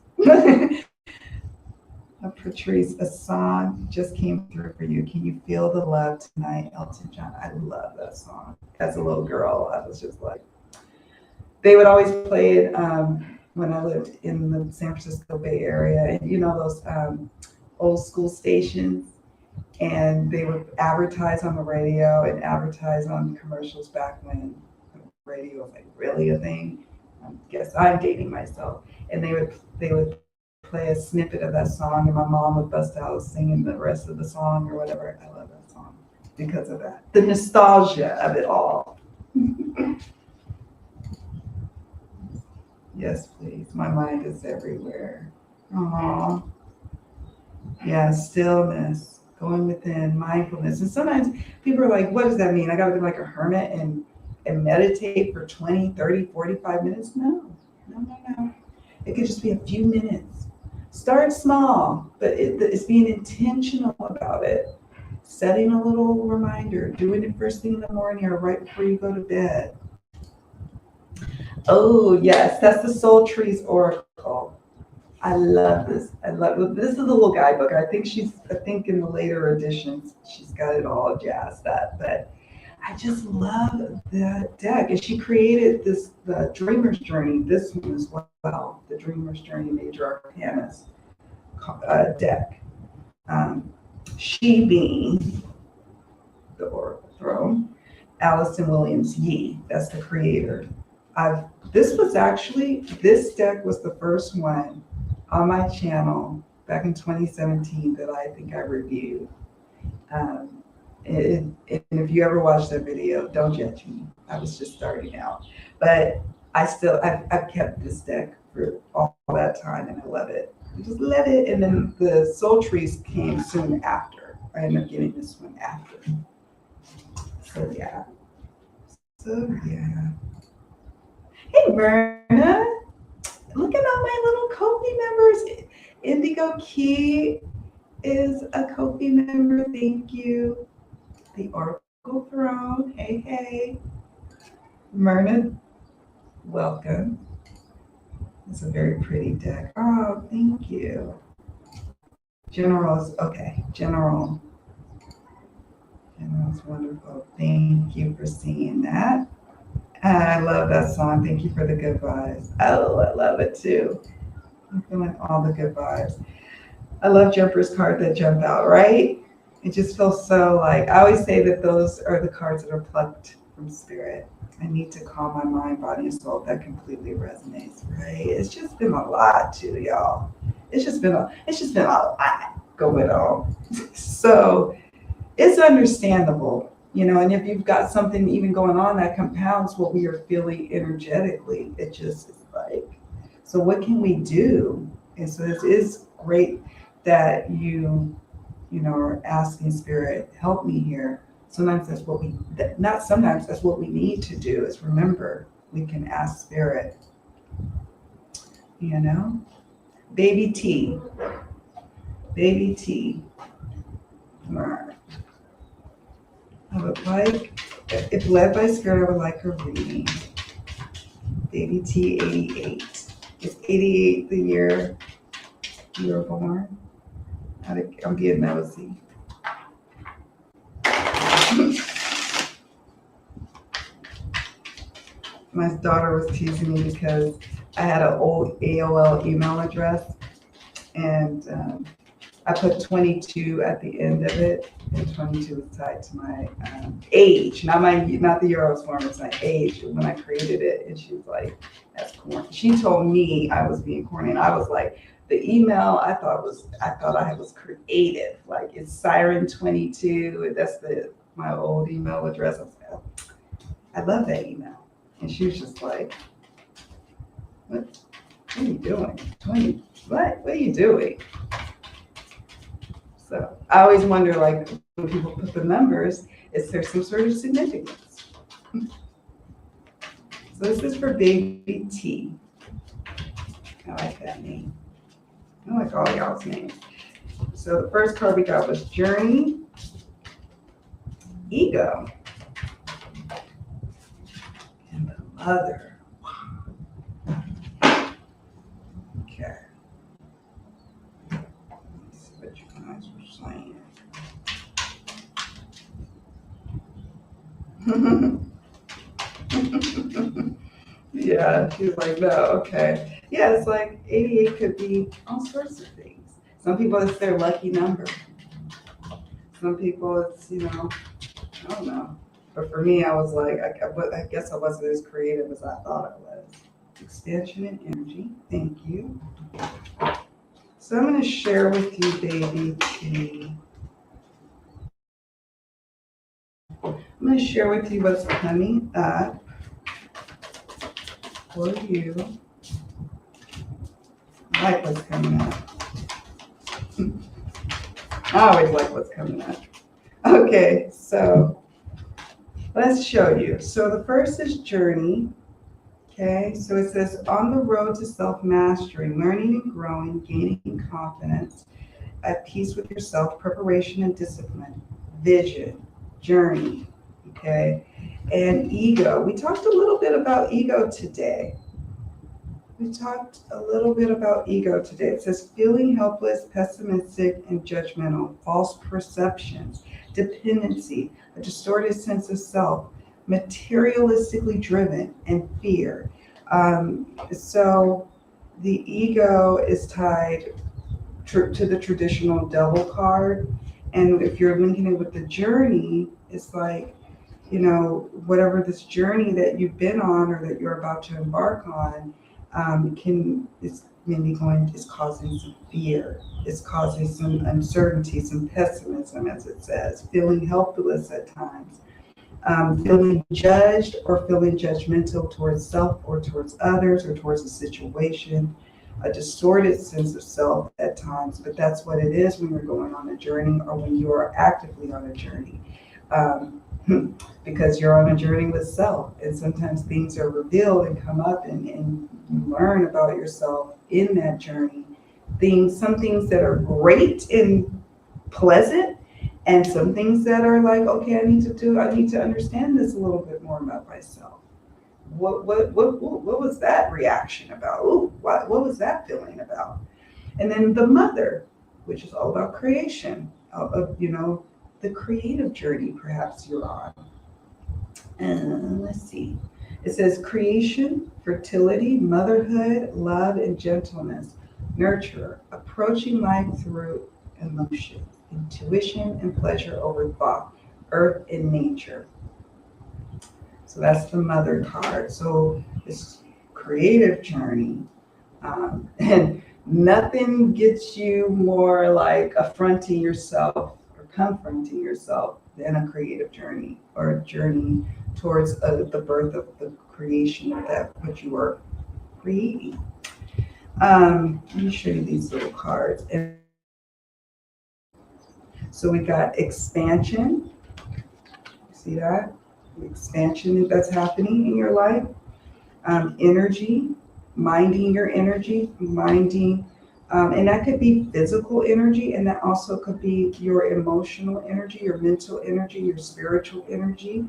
Speaker 1: Patrice, a song just came through for you. Can you feel the love tonight, Elton John? I love that song. As a little girl, I was just like, they would always play it when I lived in the San Francisco Bay Area. And you know those old school stations? And they would advertise on the radio and advertise on commercials back when radio was like really a thing. I guess I'm dating myself. And they would play a snippet of that song, and my mom would bust out singing the rest of the song or whatever. I love that song because of that. The nostalgia of it all. Yes, please. My mind is everywhere. Aww. Yeah, stillness, going within, mindfulness. And sometimes people are like, what does that mean? I got to be like a hermit and meditate for 20, 30, 45 minutes? No. It could just be a few minutes. Start small, but it's being intentional about it. Setting a little reminder, doing it first thing in the morning or right before you go to bed. Oh, yes, that's the Soul Trees Oracle. I love this. This is a little guidebook. I think in the later editions, she's got it all jazzed up, but I just love that deck. And she created the Dreamer's Journey, this one as well, the Dreamer's Journey Major Arcanas deck. She being the Oracle Throne, Allison Williams Yee, that's the creator. This deck was the first one on my channel back in 2017 that I think I reviewed. And if you ever watched that video, don't judge me. I was just starting out. But I've kept this deck for all that time, and I love it. I just love it. And then the Soul Trees came soon after. I ended up getting this one after. So yeah. Hey, Myrna. Look at all my little Kofi members. Indigo Key is a Kofi member. Thank you. The Oracle Throne. Hey, hey. Myrna, welcome. It's a very pretty deck. Oh, thank you. General's okay. General's wonderful. Thank you for seeing that. I love that song. Thank you for the good vibes. Oh, I love it too. I'm feeling all the good vibes. I love Jumper's card that jump out, right? It just feels so like, I always say that those are the cards that are plucked from spirit. I need to calm my mind, body, and soul. That completely resonates, right? It's just been a lot too, y'all. It's just been a lot going on. So it's understandable, and if you've got something even going on that compounds what we are feeling energetically, it just is like, so what can we do? And so this is great that you are asking spirit, help me here. Sometimes that's what that's what we need to do, is remember, we can ask spirit, Baby T. Right. I would like, if led by spirit, I would like her reading. Baby T 88. Is 88 the year you were born? I'm being nosy. My daughter was teasing me because I had an old AOL email address, and I put 22 at the end of it, and 22 was tied to my age, not the year I was born, it's my age when I created it. And she was like, "That's corny." She told me I was being corny, and I was like, the email I thought I was creative, like it's Siren 22. That's my old email address. I was like, oh, I love that email. And she was just like, what are you doing? 20, what are you doing? So I always wonder, like, when people put the numbers, is there some sort of significance? So this is for Baby T. I like that name. I like all y'all's names. So the first card we got was Journey, Ego, and the Mother. Okay. Let's see what you guys were saying. Yeah, she's like, no, okay. Yeah, it's like 88 could be all sorts of things. Some people, it's their lucky number. Some people, it's, I don't know. But for me, I was like, I guess I wasn't as creative as I thought I was. Expansion and energy. Thank you. So I'm going to share with you, Baby T. I'm going to share with you what's coming up for you. I like what's coming up. I always like what's coming up. Okay, so let's show you. So the first is Journey. Okay, so it says, on the road to self-mastery, learning and growing, gaining confidence, at peace with yourself, preparation and discipline, vision, journey. Okay, and ego. We talked a little bit about ego today. It says feeling helpless, pessimistic, and judgmental, false perceptions, dependency, a distorted sense of self, materialistically driven, and fear. So the ego is tied to the traditional devil card. And if you're linking it with the journey, it's like, whatever this journey that you've been on or that you're about to embark on, is causing some fear. It's causing some uncertainty, some pessimism, as it says, feeling helpless at times, feeling judged or feeling judgmental towards self or towards others or towards a situation, a distorted sense of self at times, but that's what it is when you're going on a journey or when you are actively on a journey. Because you're on a journey with self, and sometimes things are revealed and come up, and you learn about yourself in that journey some things that are great and pleasant, and some things that are like, okay, I need to understand this a little bit more about myself. What was that reaction about? Ooh, what was that feeling about? And then the mother, which is all about creation, of the creative journey perhaps you're on. And let's see. It says creation, fertility, motherhood, love, and gentleness, nurture, approaching life through emotion, intuition, and pleasure over thought, earth and nature. So that's the mother card. So this creative journey, and nothing gets you more like affronting yourself or confronting yourself than a creative journey, or a journey towards the birth of the creation of that which you are creating. Let me show you these little cards. And so we got expansion. See that? The expansion that's happening in your life. Energy, minding your energy, and that could be physical energy, and that also could be your emotional energy, your mental energy, your spiritual energy.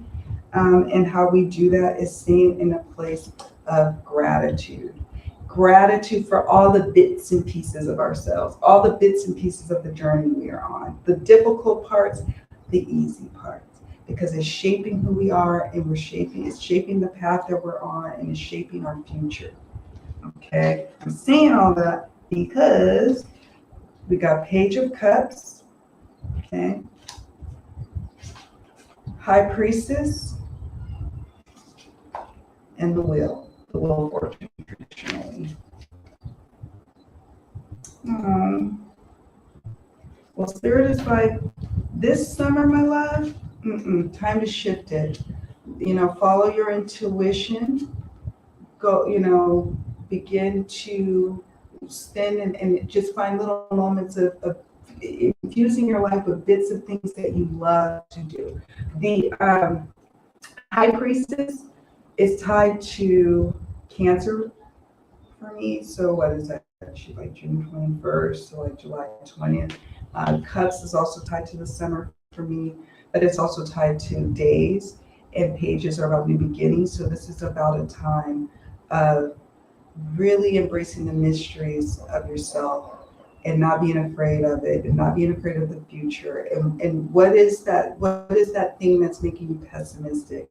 Speaker 1: And how we do that is staying in a place of gratitude. Gratitude for all the bits and pieces of ourselves, all the bits and pieces of the journey we are on. The difficult parts, the easy parts, because it's shaping who we are, and it's shaping the path that we're on, and it's shaping our future. Okay, I'm saying all that because we got Page of Cups, okay, High Priestess, and the Wheel of Fortune traditionally. Well, Spirit is like, this summer, my love, time to shift it. Follow your intuition. Go, begin to spend and just find little moments of infusing your life with bits of things that you love to do. The High Priestess is tied to Cancer for me. So what is that? Actually, like June 21st to like July 20th. Cups is also tied to the summer for me, but it's also tied to days, and pages are about new beginnings. So this is about a time of really embracing the mysteries of yourself and not being afraid of it, and not being afraid of the future. And what is that thing that's making you pessimistic?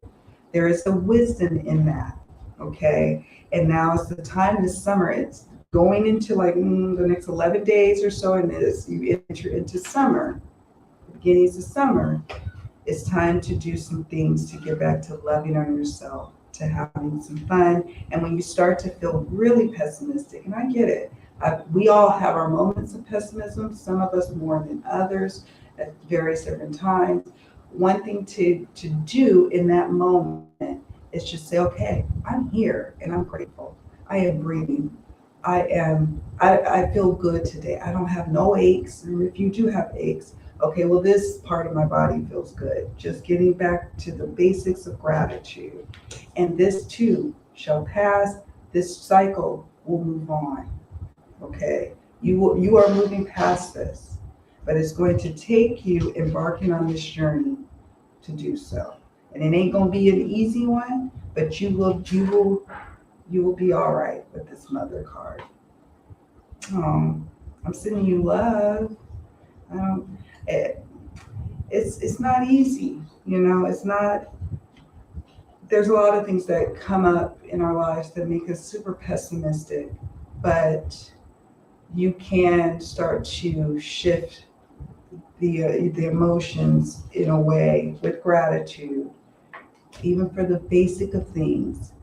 Speaker 1: There is the wisdom in that, okay? And now is the time this summer. It's going into like the next 11 days or so, and as you enter into summer, beginnings of summer, it's time to do some things to get back to loving on yourself, to having some fun. And when you start to feel really pessimistic, and I get it, we all have our moments of pessimism, some of us more than others at various different times. One thing to do in that moment is just say, okay, I'm here and I'm grateful. I am breathing. I feel good today. I don't have no aches. And if you do have aches, okay, well, this part of my body feels good. Just getting back to the basics of gratitude. And this too shall pass. This cycle will move on. Okay, you are moving past this, but it's going to take you embarking on this journey to do so. And it ain't gonna be an easy one, but you will be all right with this mother card. I'm sending you love. It's not easy, it's not. There's a lot of things that come up in our lives that make us super pessimistic, but you can start to shift the emotions in a way with gratitude, even for the basic of things.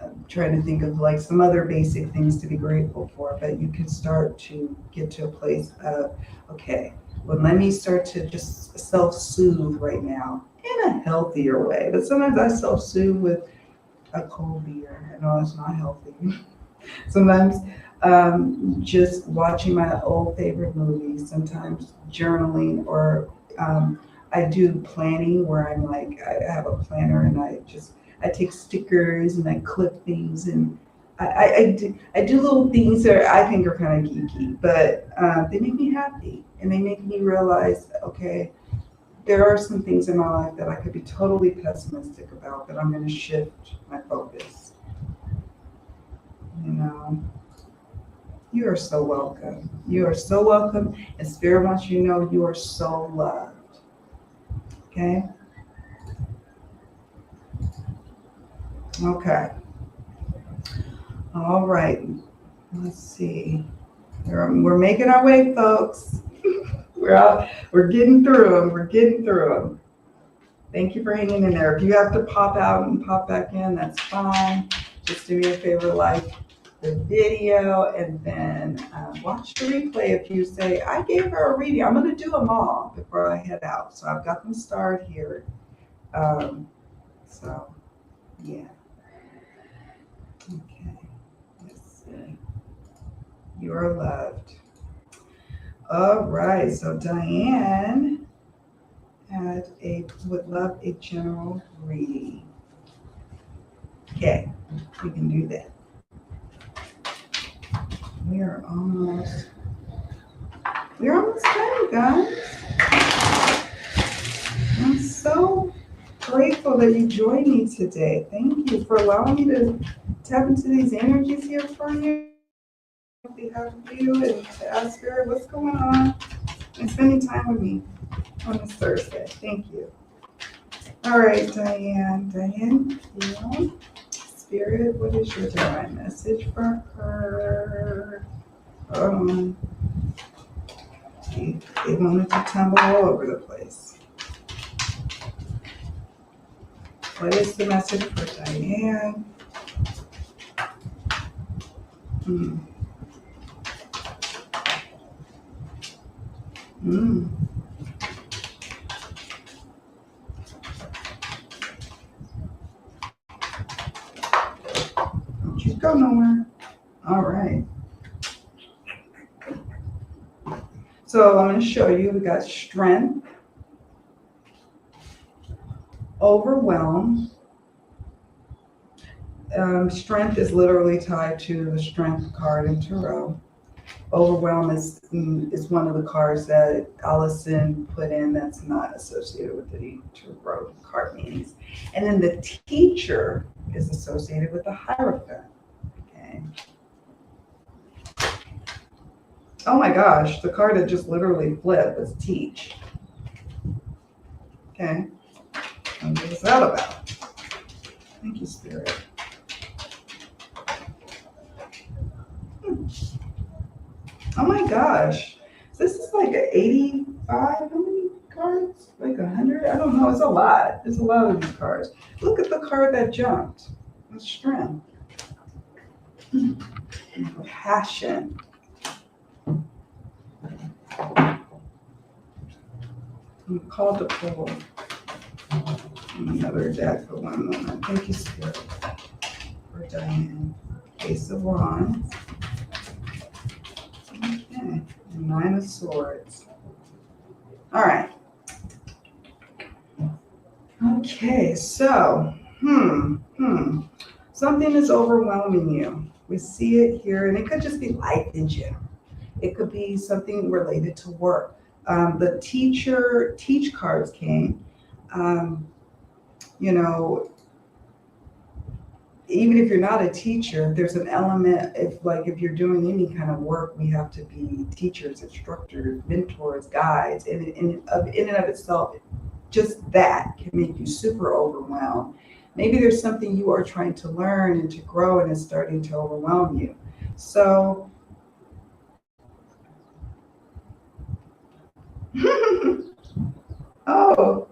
Speaker 1: I'm trying to think of like some other basic things to be grateful for, but you can start to get to a place of, okay, well, let me start to just self-soothe right now in a healthier way. But sometimes I self-soothe with a cold beer. I know it's not healthy. Sometimes just watching my old favorite movies, sometimes journaling, or I do planning where I'm like, I have a planner and I take stickers and I clip things, and I do little things that I think are kind of geeky, but they make me happy and they make me realize, okay, there are some things in my life that I could be totally pessimistic about, but I'm going to shift my focus. You know, you are so welcome. You are so welcome. And Spirit wants you to know you are so loved. Okay? Okay. All right. Let's see. We're making our way, folks. We're out. We're getting through them. We're getting through them. Thank you for hanging in there. If you have to pop out and pop back in, that's fine. Just do me a favor, like the video, and then watch the replay. If you say, I gave her a reading, I'm going to do them all before I head out. So I've got them started here. So, yeah. Okay. Let's see. You are loved. All right. So Diane would love a general reading. Okay, we can do that. We're almost done, guys. I'm so grateful that you joined me today. Thank you for allowing me to tap into these energies here for you. On behalf of you and to ask Spirit what's going on and spending time with me on this Thursday. Thank you. All right, Diane, you. Spirit, what is your divine message for her? They wanted to tumble all over the place. What is the message for Diane? Don't you go nowhere. All right. So I'm going to show you, we got strength, overwhelm. Strength is literally tied to the strength card in tarot. Overwhelm is one of the cards that Allison put in that's not associated with the tarot card meanings. And then the teacher is associated with the Hierophant. Okay. Oh my gosh, the card that just literally flipped was teach. Okay. And what is that about? Thank you, Spirit. Oh my gosh. This is like an 85. How many cards? Like 100? I don't know. It's a lot. There's a lot of these cards. Look at the card that jumped. It's strength. Passion. I'm called to pull another deck for one moment. Thank you, Spirit, for Diane. Ace of Wands. Okay, and Nine of Swords. All right. Okay, so, something is overwhelming you. We see it here, and it could just be life in general. It could be something related to work. The teach cards came. You know, even if you're not a teacher, there's an element if you're doing any kind of work, we have to be teachers, instructors, mentors, guides. And in and of itself, just that can make you super overwhelmed. Maybe there's something you are trying to learn and to grow and it's starting to overwhelm you. So, oh,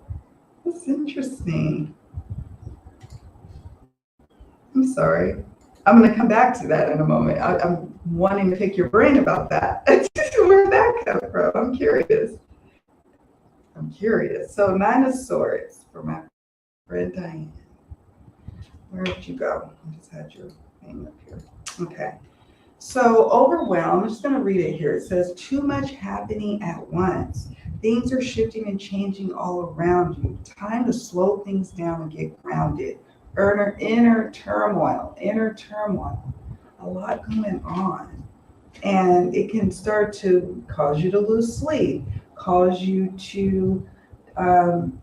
Speaker 1: that's interesting. I'm sorry. I'm going to come back to that in a moment. I'm wanting to pick your brain about that. Where'd that come from? I'm curious. So Nine of Swords for my friend Diane. Where did you go? I just had your name up here. Okay. So overwhelmed, I'm just going to read it here. It says, too much happening at once. Things are shifting and changing all around you. Time to slow things down and get grounded. Inner turmoil. a lot going on. And it can start to cause you to lose sleep, cause you um,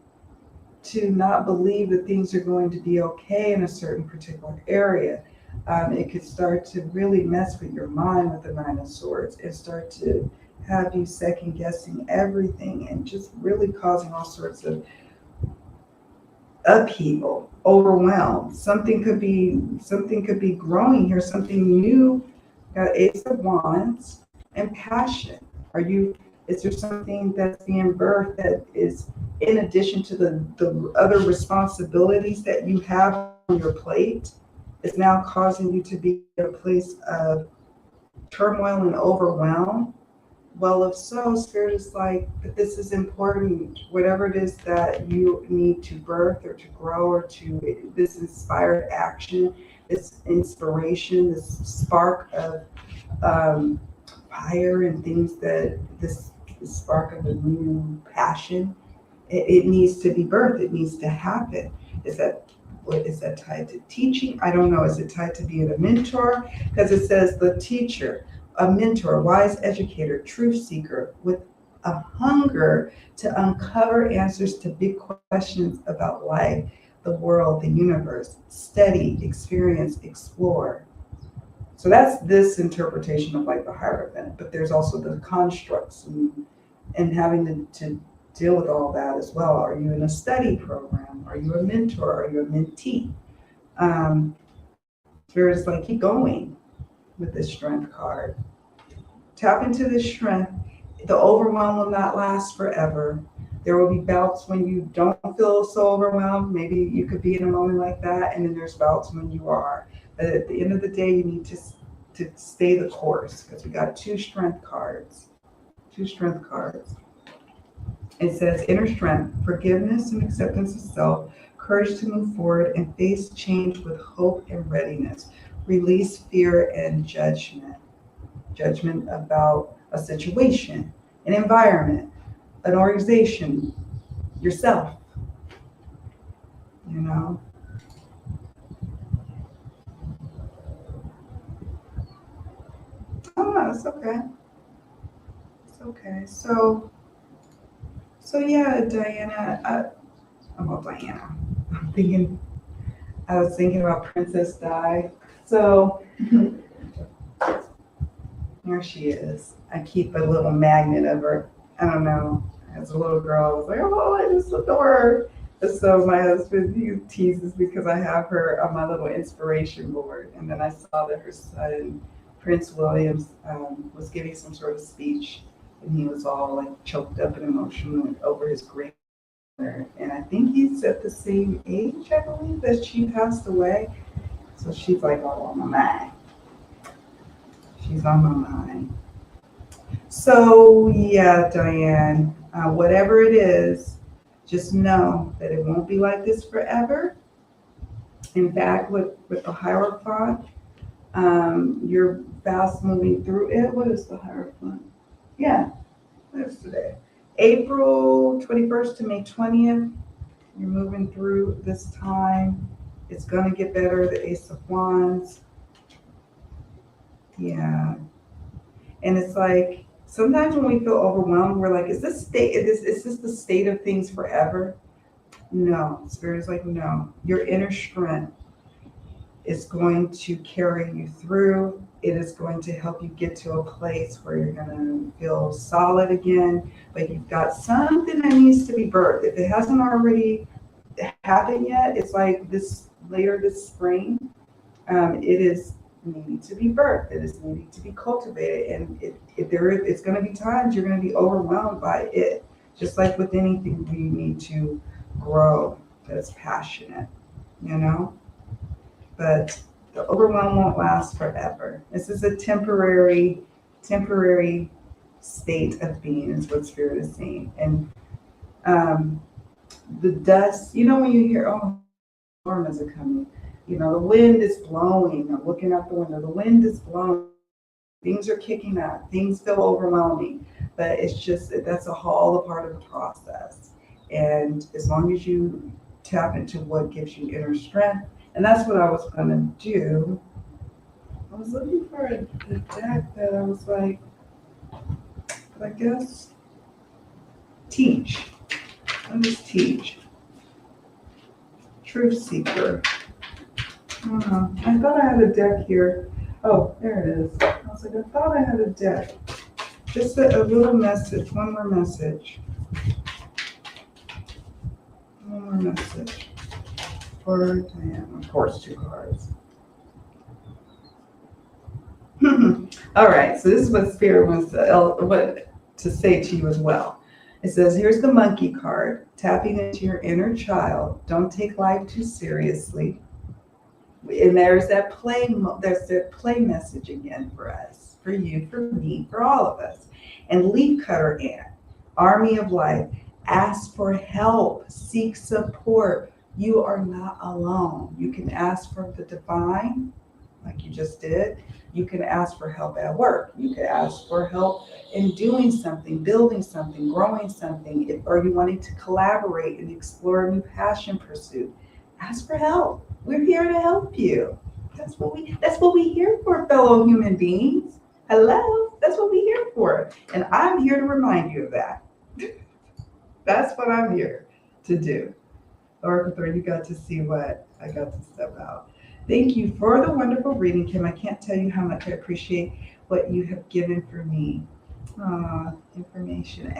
Speaker 1: to not believe that things are going to be okay in a certain particular area. It could start to really mess with your mind with the Nine of Swords and start to have you second guessing everything and just really causing all sorts of upheaval, overwhelm. Something could be growing here, something new. Got Ace of Wands and passion. Is there something that's being birthed that is in addition to the other responsibilities that you have on your plate? Is now causing you to be in a place of turmoil and overwhelm? Well, if so, Spirit is like, that this is important. Whatever it is that you need to birth or to grow or to this inspired action, this inspiration, this spark of fire and things that this spark of a new passion, it needs to be birthed. It needs to happen. Is that tied to teaching? I don't know. Is it tied to being a mentor? Because it says the teacher, a mentor, wise educator, truth seeker with a hunger to uncover answers to big questions about life, the world, the universe. Study, experience, explore. So that's this interpretation of like the Hierophant, but there's also the constructs and having to deal with all that as well. Are you in a study program? Are you a mentor? Are you a mentee? Spirit is like, keep going with this Strength card. Tap into this strength. The overwhelm will not last forever. There will be bouts when you don't feel so overwhelmed. Maybe you could be in a moment like that, and then there's bouts when you are. But at the end of the day, you need to stay the course, because we got two strength cards. It says inner strength, forgiveness and acceptance of self, courage to move forward and face change with hope and readiness. Release fear and judgment. Judgment about a situation, an environment, an organization, yourself. You know? Oh, no, it's okay. It's okay. So yeah, Diana. Diana. I was thinking about Princess Di. So here she is. I keep a little magnet of her. I don't know. As a little girl, I was like, oh, I just adore her. So my husband, he teases because I have her on my little inspiration board. And then I saw that her son, Prince Williams, was giving some sort of speech. And he was all like choked up and emotional over his grandmother. And I think he's at the same age, I believe, that she passed away. So she's like all on my mind. She's on my mind. So yeah, Diane, whatever it is, just know that it won't be like this forever. In fact, with the Hierophant, you're fast moving through it. What is the Hierophant? Yeah, that's today. April 21st to May 20th, you're moving through this time. It's going to get better. The Ace of Wands. Yeah. And it's like, sometimes when we feel overwhelmed, we're like, is this the state of things forever? No. Spirit is like, no. Your inner strength is going to carry you through. It is going to help you get to a place where you're going to feel solid again, but you've got something that needs to be birthed. If it hasn't already happened yet, it's like later this spring, it is needing to be birthed. It is needing to be cultivated. And it's going to be times you're going to be overwhelmed by it. Just like with anything, we need to grow that's passionate, you know? But the overwhelm won't last forever. This is a temporary state of being, is what Spirit is saying. And the dust, when you hear, oh, storms are coming, the wind is blowing. I'm looking out the window. The wind is blowing. Things are kicking up. Things feel overwhelming. But it's just, that's all a part of the process. And as long as you tap into what gives you inner strength, and that's what I was going to do. I was looking for a deck that I was like, I guess, teach. What is teach? Truth seeker. I thought I had a deck here. Oh, there it is. I was like, I thought I had a deck. Just a little message, one more message. One more message. For Diane, of course, 2 cards. All right, so this is what Spirit wants to say to you as well. It says, here's the monkey card, tapping into your inner child. Don't take life too seriously. And there's that play message again for us, for you, for me, for all of us. And leaf cutter ant, army of life, ask for help, seek support. You are not alone. You can ask for the divine, like you just did. You can ask for help at work. You can ask for help in doing something, building something, growing something, or you wanting to collaborate and explore a new passion pursuit. Ask for help. We're here to help you. That's what we're here for, fellow human beings. Hello, that's what we're here for. And I'm here to remind you of that. That's what I'm here to do. Oracle 3, you got to see what I got to step out. Thank you for the wonderful reading, Kim. I can't tell you how much I appreciate what you have given for me. Information.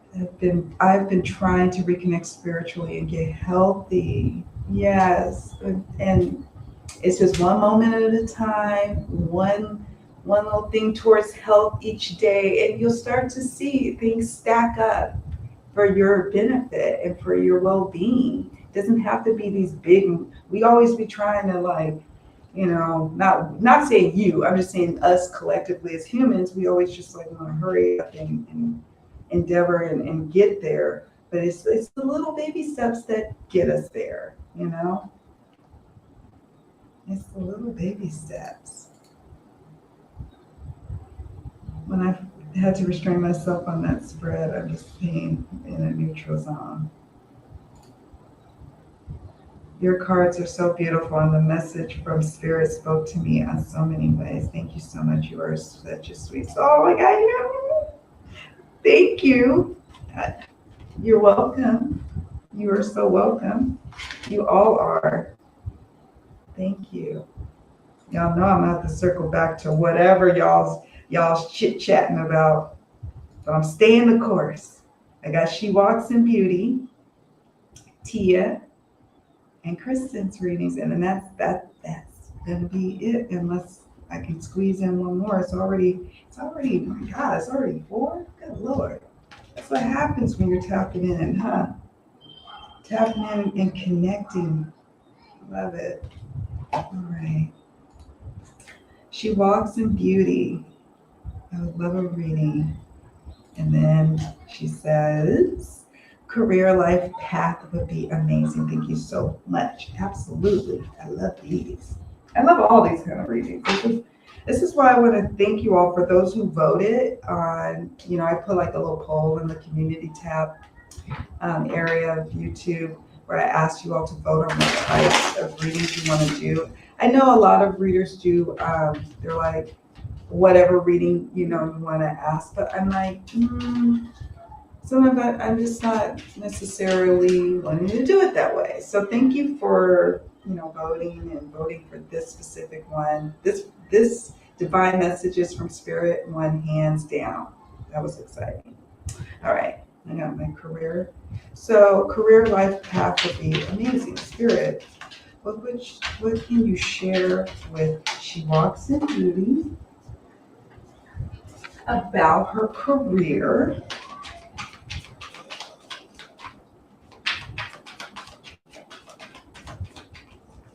Speaker 1: I've been trying to reconnect spiritually and get healthy. Yes. And it's just one moment at a time, one little thing towards health each day, and you'll start to see things stack up for your benefit and for your well-being. It doesn't have to be these big, we always be trying to, like, you know, not saying you, I'm just saying us collectively as humans, we always just like want to hurry up and endeavor and get there. But it's the little baby steps that get us there, you know? It's the little baby steps. When I had to restrain myself on that spread, I'm just being in a neutral zone. Your cards are so beautiful, and the message from Spirit spoke to me on so many ways. Thank you so much. You are such a sweet soul. Oh my God, thank you. You're welcome. You are so welcome. You all are. Thank you. Y'all know I'm gonna have to circle back to whatever y'all's chit-chatting about. But I'm staying the course. I got She Walks in Beauty, Tia, and Kristen's readings, and then that's gonna be it, unless I can squeeze in one more. It's already, my God, it's already 4? Good Lord. That's what happens when you're tapping in, huh? Tapping in and connecting. Love it. All right. She Walks in Beauty. I would love a reading. And then she says, career life path would be amazing. Thank you so much. Absolutely. I love these. I love all these kind of readings. This is why I want to thank you all for those who voted on, you know, I put like a little poll in the community tab area of YouTube where I asked you all to vote on what types of readings you want to do. I know a lot of readers do, they're like, whatever reading, you know, you want to ask, but I'm like, some of it, I'm just not necessarily wanting to do it that way. So thank you for, you know, voting for this specific one. This divine messages from Spirit one, hands down. That was exciting. All right, I got my career. So career life path would be amazing. Spirit, what can you share with She Walks in Beauty about her career?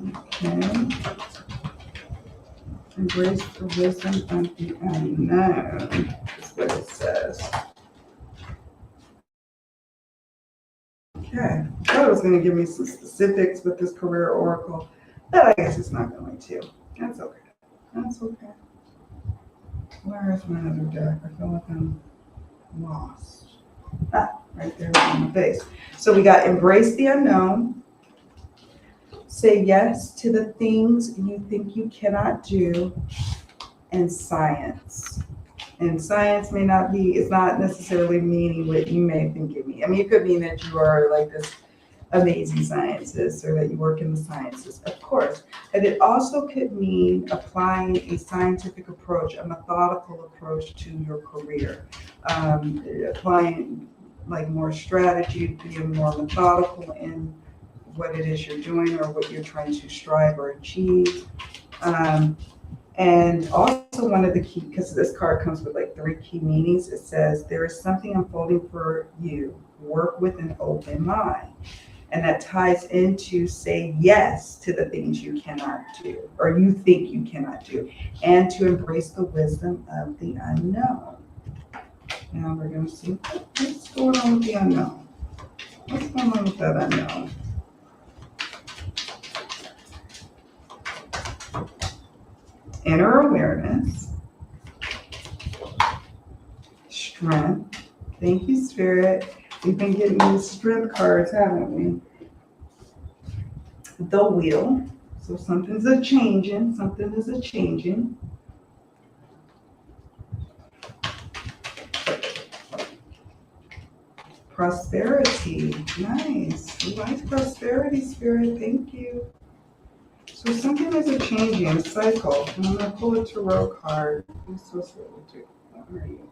Speaker 1: Okay. Embrace the wisdom of the unknown, is what it says. Okay. I thought it was going to give me some specifics with this career oracle, but I guess it's not going to. That's okay. That's okay. Where is my other deck? I feel like I'm lost. Right there on the face. So we got Embrace the Unknown, Say yes to the things you think you cannot do, and science. And science may not be, it's not necessarily meaning what you may think it means. I mean, it could mean that you are like this amazing scientist or that you work in the sciences, of course. And it also could mean applying a scientific approach, a methodical approach to your career. Applying like more strategy, being more methodical in what it is you're doing or what you're trying to strive or achieve. And also one of the key, because this card comes with like 3 key meanings, it says, there is something unfolding for you. Work with an open mind. And that ties into say yes to the things you cannot do or you think you cannot do, and to embrace the wisdom of the unknown. Now we're going to see what's going on with the unknown. What's going on with that unknown? Inner awareness, strength. Thank you, Spirit. We've been getting these strength cards, haven't we? The wheel. So something's a changing. Something is a changing. Prosperity. Nice. We like prosperity, Spirit. Thank you. So something is a changing, a cycle. And I'm going to pull a tarot card. I'm supposed to do. Where are you?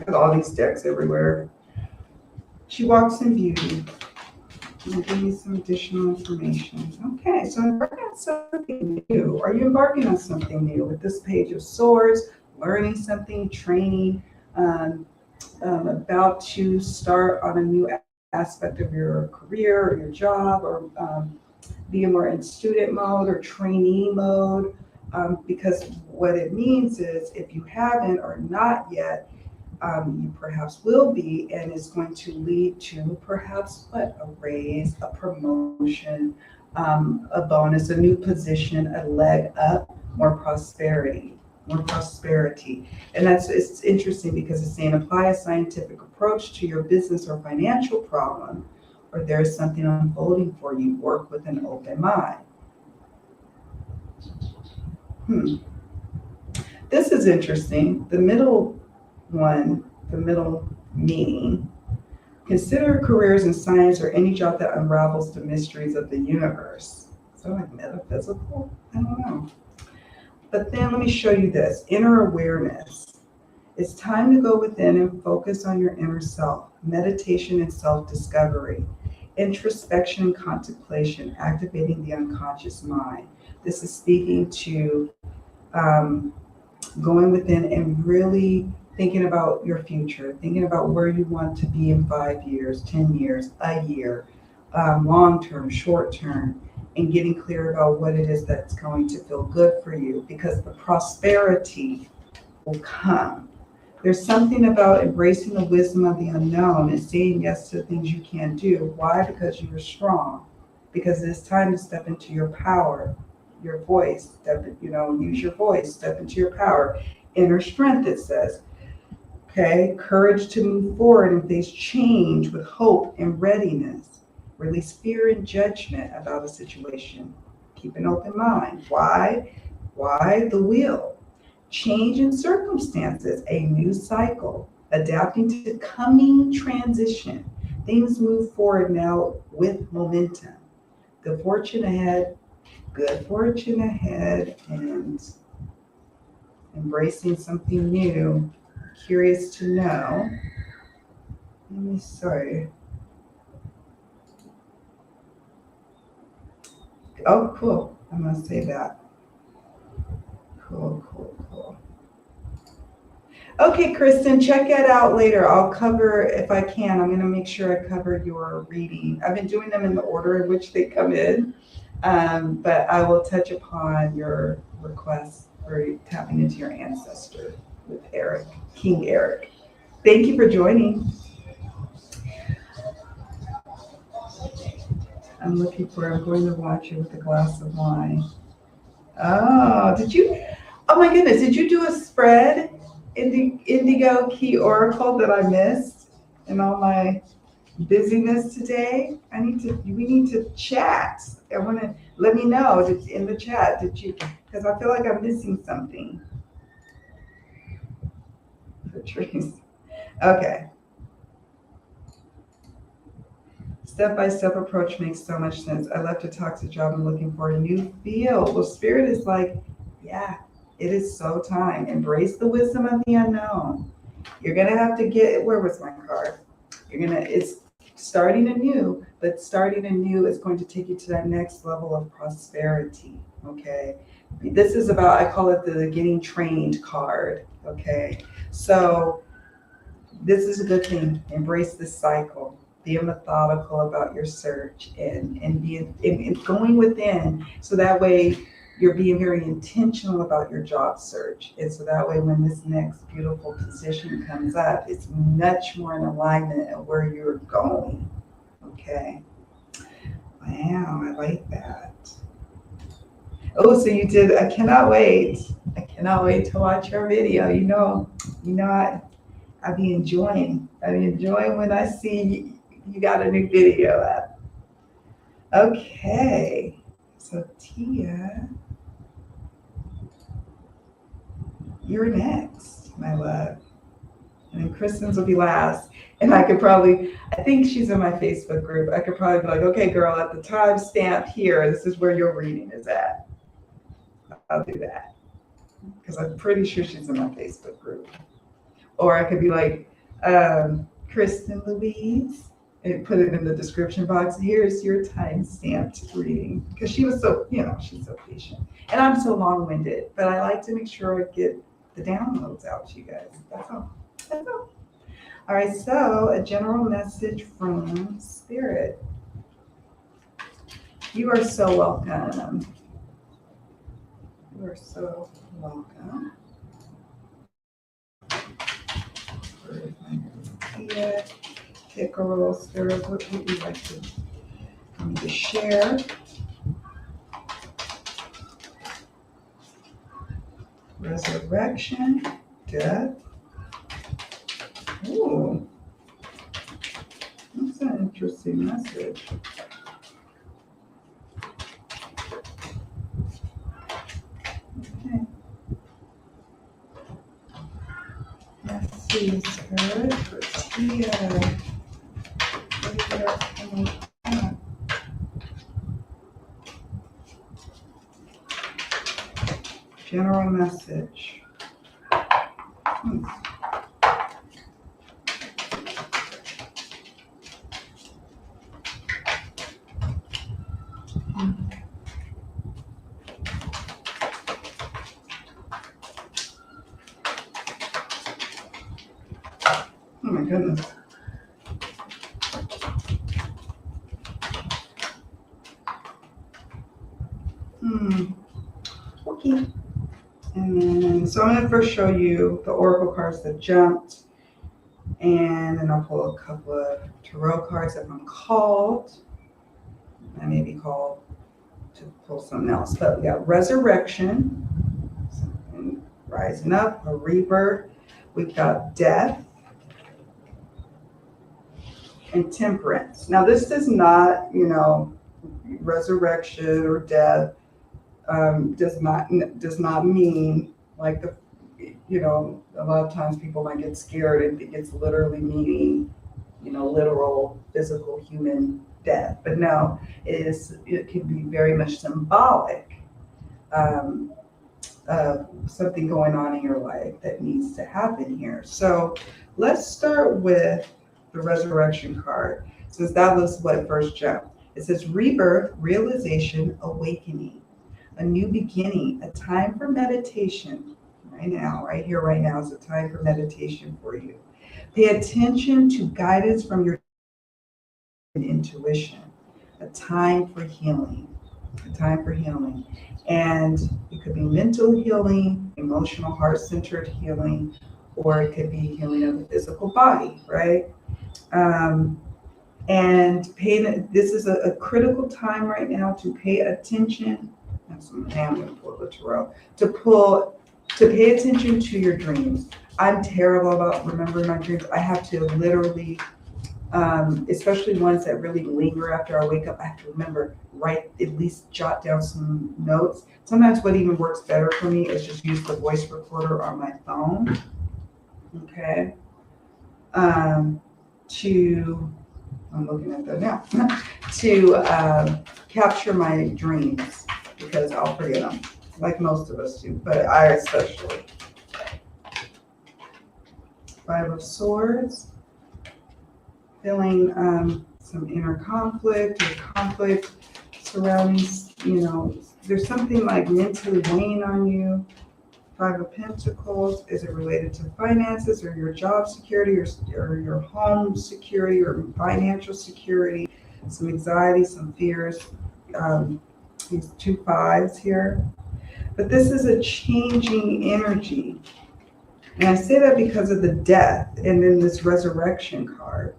Speaker 1: Got all these decks everywhere. She walks in beauty. I'll give you some additional information. Okay, so embarking on something new. Are you embarking on something new with this Page of Swords? Learning something, training, about to start on a new aspect of your career or your job, or being more in student mode or trainee mode, because what it means is if you haven't or not yet, you perhaps will be, and it's going to lead to perhaps a raise, a promotion, a bonus, a new position, a leg up, more prosperity. And it's interesting because it's saying apply a scientific approach to your business or financial problem, or there's something unfolding for you. Work with an open mind. This is interesting. The middle one, the middle meaning. Consider careers in science or any job that unravels the mysteries of the universe. So like metaphysical? I don't know. But then let me show you this. Inner awareness. It's time to go within and focus on your inner self. Meditation and self-discovery. Introspection and contemplation, activating the unconscious mind. This is speaking to going within and really thinking about your future, thinking about where you want to be in 5 years, 10 years, a year, long-term, short-term, and getting clear about what it is that's going to feel good for you, because the prosperity will come. There's something about embracing the wisdom of the unknown and saying yes to things you can't do. Why? Because you are strong. Because it's time to step into your power, your voice. Use your voice. Step into your power. Inner strength, it says. Okay, courage to move forward and face change with hope and readiness. Release fear and judgment about a situation. Keep an open mind. Why? The wheel. Change in circumstances, a new cycle, adapting to coming transition. Things move forward now with momentum. Good fortune ahead, and embracing something new. Curious to know. Oh, cool. I'm going to say that. Cool. Okay, Kristen, check it out later. I'll cover, if I can, I'm going to make sure I cover your reading. I've been doing them in the order in which they come in, but I will touch upon your request for tapping into your ancestor with Eric, King Eric. Thank you for joining. I'm going to watch you with a glass of wine. Oh, oh my goodness, did you do a spread in the Indigo Key Oracle that I missed in all my busyness today? We need to chat. Let me know in the chat, because I feel like I'm missing something. Patrice. Okay. Step-by-step approach makes so much sense. I left a toxic job and looking for a new field. Well, Spirit is like, yeah, it is so time. Embrace the wisdom of the unknown. You're going to have to where was my card? It's starting anew, but starting anew is going to take you to that next level of prosperity, okay? This is about, I call it the getting trained card, okay? So this is a good thing. Embrace this cycle. Be methodical about your search and going within, so that way you're being very intentional about your job search. And so that way when this next beautiful position comes up, it's much more in alignment of where you're going. Okay. Wow, I like that. Oh, so you did. I cannot wait. I cannot wait to watch your video. I'll be enjoying when I see you got a new video up. Okay. So Tia, you're next, my love. And then Kristen's will be last. And I think she's in my Facebook group. I could probably be like, okay, girl, at the time stamp here, this is where your reading is at. I'll do that. Because I'm pretty sure she's in my Facebook group. Or I could be like, Kristen Louise, and put it in the description box. Here's your time-stamped reading. Because she was so, she's so patient. And I'm so long-winded, but I like to make sure I get the downloads out to you guys. That's all. All right, so a general message from Spirit. You are so welcome. You are so welcome. Yeah, Pickerel, Spirit, what would you like me to share? Resurrection, death. Ooh, that's an interesting message. Okay. Let's see, Spirit, for Tia. What is that coming up? General message. Oh my goodness. Okay. And then, so I'm going to first show you the oracle cards that jumped, and then I'll pull a couple of tarot cards if I'm called. I may be called to pull something else, but we got resurrection, something rising up, a rebirth. We've got death and temperance. Now this does not, resurrection or death does not mean like a lot of times people might get scared and think it's literally meaning, literal physical human death. But no, it can be very much symbolic of something going on in your life that needs to happen here. So let's start with the resurrection card, since that was what first jumped. It says rebirth, realization, awakening, a new beginning, a time for meditation. Right now is a time for meditation for you. Pay attention to guidance from your intuition, a time for healing, And it could be mental healing, emotional, heart-centered healing, or it could be healing of the physical body, right? And this is a critical time right now to pay attention. I'm going to pull the tarot. To pay attention to your dreams. I'm terrible about remembering my dreams. I have to literally especially ones that really linger after I wake up. I have to remember, write, at least jot down some notes. Sometimes what even works better for me is just use the voice recorder on my phone, okay? I'm looking at that now, to capture my dreams, because I'll forget them, like most of us do, but I especially. Five of Swords, feeling some inner conflict or conflict surrounding, there's something like mentally weighing on you. Five of Pentacles, is it related to finances or your job security or your home security or financial security? Some anxiety, some fears. These two fives here. But this is a changing energy. And I say that because of the death and then this resurrection card.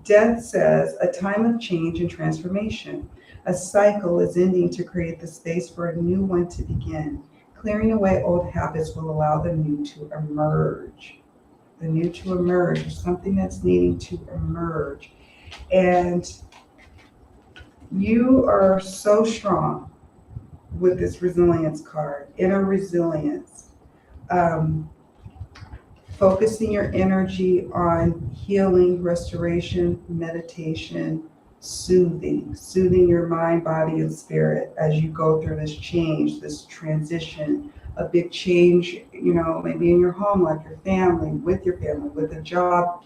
Speaker 1: Death says a time of change and transformation. A cycle is ending to create the space for a new one to begin. Clearing away old habits will allow the new to emerge. The new to emerge, or something that's needing to emerge. And you are so strong with this resilience card, inner resilience. Focusing your energy on healing, restoration, meditation, soothing your mind, body, and spirit as you go through this change, this transition, a big change, maybe in your home, like your family, with a job,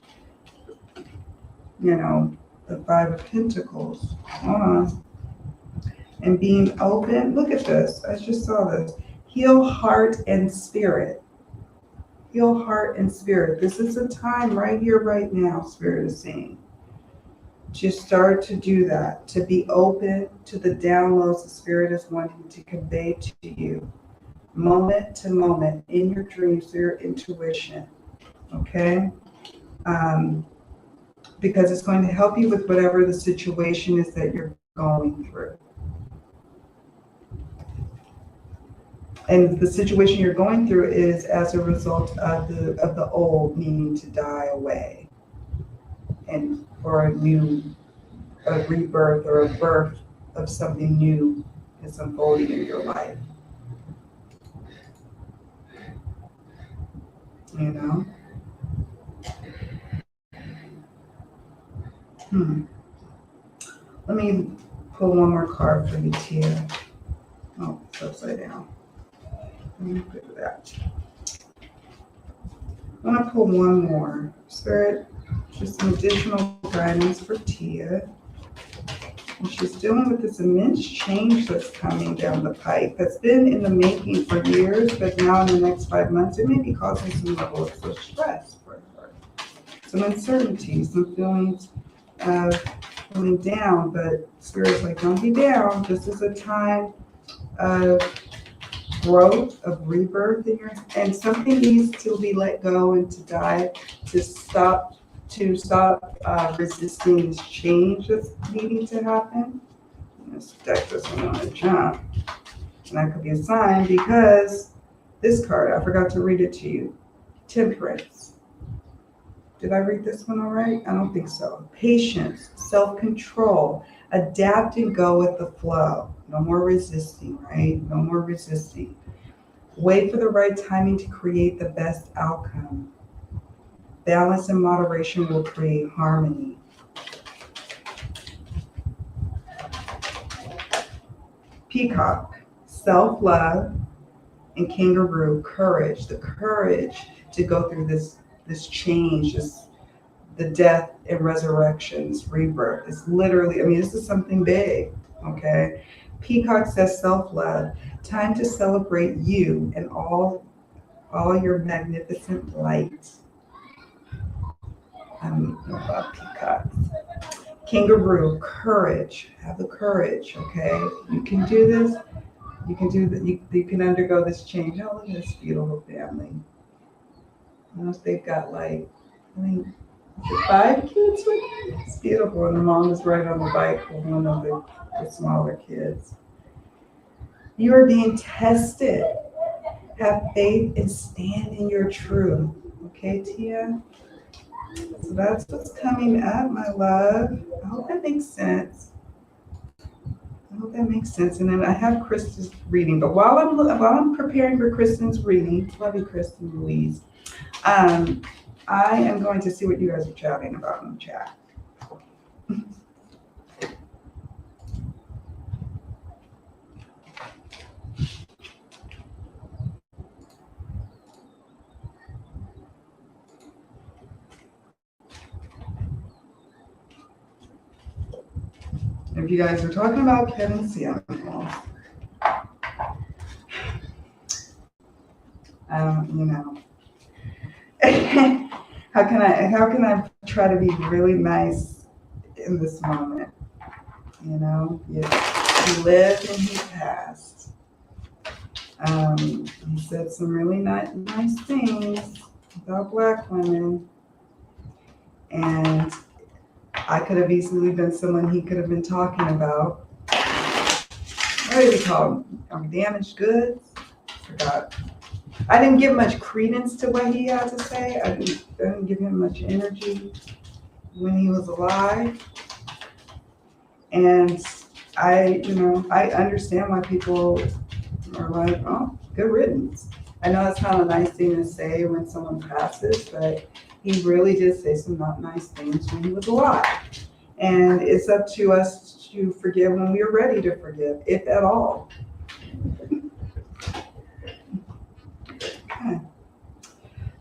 Speaker 1: the Five of Pentacles. Hold on. And being open, look at this, I just saw this. Heal heart and spirit. Heal heart and spirit. This is a time right here, right now, Spirit is saying. To start to do that, to be open to the downloads the Spirit is wanting to convey to you, moment to moment, in your dreams, through your intuition, okay? Because it's going to help you with whatever the situation is that you're going through. And the situation you're going through is as a result of the old needing to die away, and for a rebirth or a birth of something new is unfolding in your life. Let me pull one more card for you, Tia. Oh, it's upside down. Let me put that. I want to pull one more. Spirit, just some additional guidance for Tia. And she's dealing with this immense change that's coming down the pipe, that's been in the making for years, but now in the next 5 months, it may be causing some level of stress for her. Some uncertainty, some feelings of feeling down, but Spirit's like, don't be down. This is a time of growth, of rebirth in and something needs to be let go and to die, to stop resisting this change that's needing to happen. This deck doesn't want to jump. And that could be a sign, because this card, I forgot to read it to you. Temperance. Did I read this one all right? I don't think so. Patience, self-control, adapt and go with the flow. No more resisting, right? No more resisting. Wait for the right timing to create the best outcome. Balance and moderation will create harmony. Peacock, self-love, and kangaroo, courage. The courage to go through this change, the death and resurrection, this rebirth. It's literally, this is something big, okay? Peacock says self-love. Time to celebrate you and all your magnificent light. I don't know about peacocks. Kangaroo, courage. Have the courage, okay? You can do this. You can do that. You can undergo this change. Oh, look at this beautiful family. They've got 5 kids with them. It's beautiful. And the mom is right on the bike with one of the smaller kids. You are being tested. Have faith and stand in your truth. Okay, Tia? So that's what's coming up, my love. I hope that makes sense. I hope that makes sense. And then I have Kristen's reading, but while I'm preparing for Kristen's reading, love you, Kristen Louise. I am going to see what you guys are chatting about in the chat. If you guys are talking about Kevin Samuels, you know, how can I try to be really nice in this moment? You know, he lived and he passed. He said some really nice things about Black women, and I could have easily been someone he could have been talking about. What did he call them? Damaged goods? Forgot. I didn't give much credence to what he had to say. I didn't give him much energy when he was alive. And I understand why people are like, oh, good riddance. I know that's not a nice thing to say when someone passes, but he really did say some not nice things when he was alive. And it's up to us to forgive when we are ready to forgive, if at all. Okay.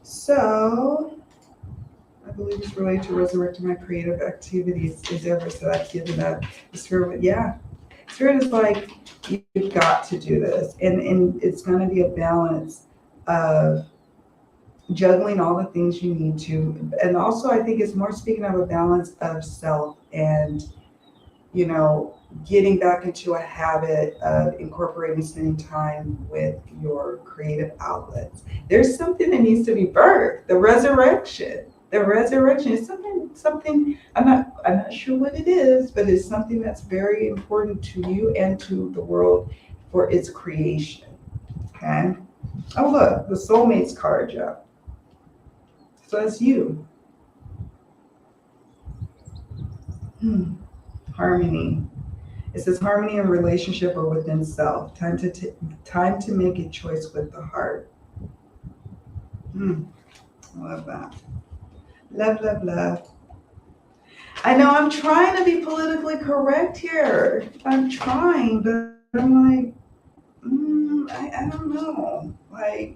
Speaker 1: So, I believe it's related to resurrecting my creative activities, endeavors that I've given up. Spirit is like, you've got to do this. And it's going to be a balance of juggling all the things you need to. And also, I think it's more speaking of a balance of self and, you know, getting back into a habit of incorporating spending time with your creative outlets. There's something that needs to be birthed. The resurrection is something I'm not sure what it is, but it's something that's very important to you and to the world for its creation. Okay. Oh, look, the soulmates card, yeah. So that's you. Harmony. It says harmony in relationship or within self. Time to make a choice with the heart. I love that. Love. I know I'm trying to be politically correct here. I'm trying, but I'm like, I don't know. Like,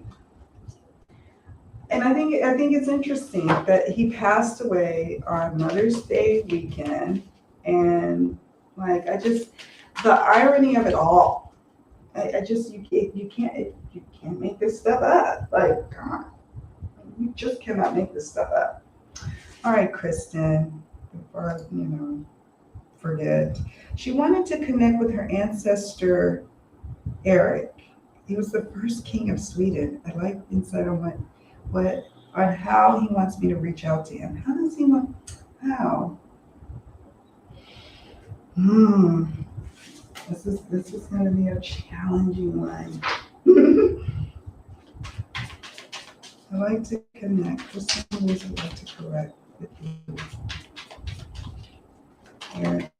Speaker 1: and I think it's interesting that he passed away on Mother's Day weekend, and like the irony of it all. You can't make this stuff up. Like, God, you just cannot make this stuff up. All right, Kristen, before I, forget. She wanted to connect with her ancestor, Eric. He was the first king of Sweden. I'd like insight on on how he wants me to reach out to him. How does he want? How? This is going to be a challenging one. I like to connect. For some reason, I like to correct with you. Eric.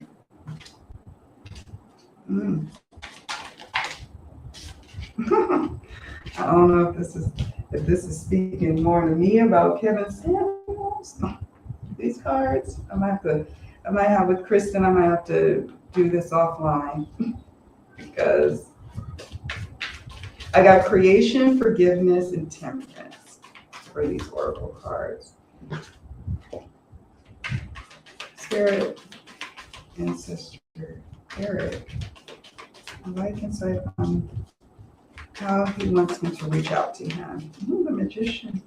Speaker 1: I don't know if this is speaking more to me about Kevin Samuels. These cards, I might have with Kristen. I might have to do this offline because I got creation, forgiveness, and temperance for these oracle cards. Spirit, ancestor, Eric. I like insight on how he wants me to reach out to him. The magician.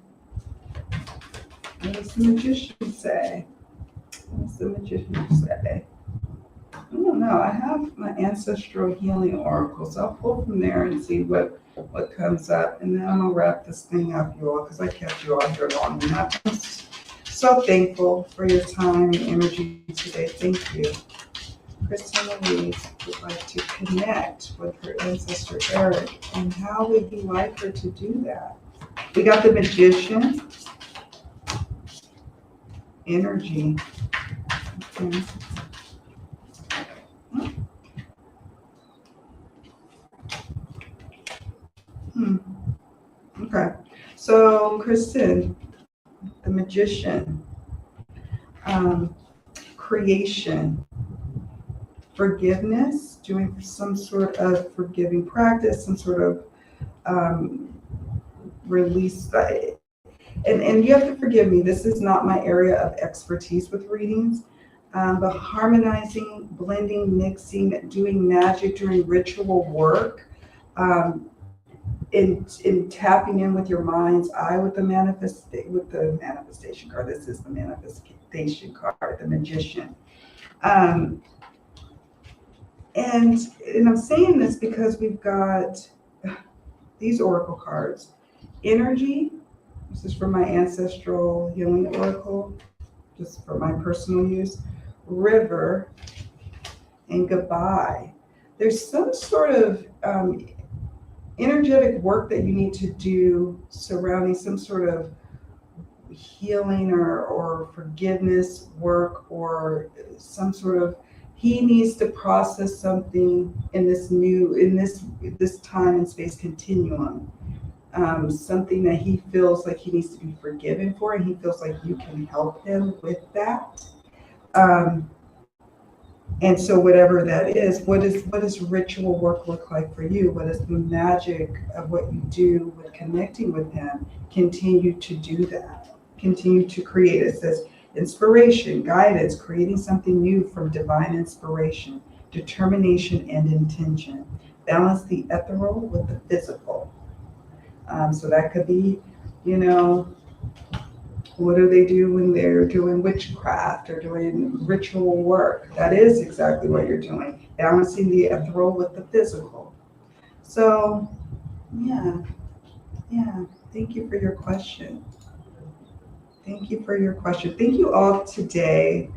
Speaker 1: What does the magician say? What's the magician say? I don't know. I have my ancestral healing oracle, so I'll pull from there and see what comes up, and then I'll wrap this thing up, you all, because I kept you all here long enough. I'm so thankful for your time and energy today. Thank you. Kristen Louise would like to connect with her ancestor Eric, and how would he like her to do that? We got the magician. energy. Okay. Okay. So, Kristen, the magician, creation, forgiveness, doing some sort of forgiving practice, some sort of release. And you have to forgive me, this is not my area of expertise with readings, but harmonizing, blending, mixing, doing magic, doing ritual work, in tapping in with your mind's eye with the manifestation card. This is the manifestation card, the magician. And I'm saying this because we've got these oracle cards. Energy, this is for my ancestral healing oracle, just for my personal use. River, and goodbye. There's some sort of energetic work that you need to do surrounding some sort of healing or forgiveness work, or some sort of, he needs to process something in this time and space continuum, something that he feels like he needs to be forgiven for, and he feels like you can help him with that. And so whatever that is, what does ritual work look like for you? What is the magic of what you do with connecting with him? Continue to do that. Continue to create. It says inspiration, guidance, creating something new from divine inspiration, determination and intention. Balance the ethereal with the physical. So that could be, what do they do when they're doing witchcraft or doing ritual work? That is exactly what you're doing, balancing the ethereal with the physical. So, yeah. Thank you for your question. Thank you for your question. Thank you all today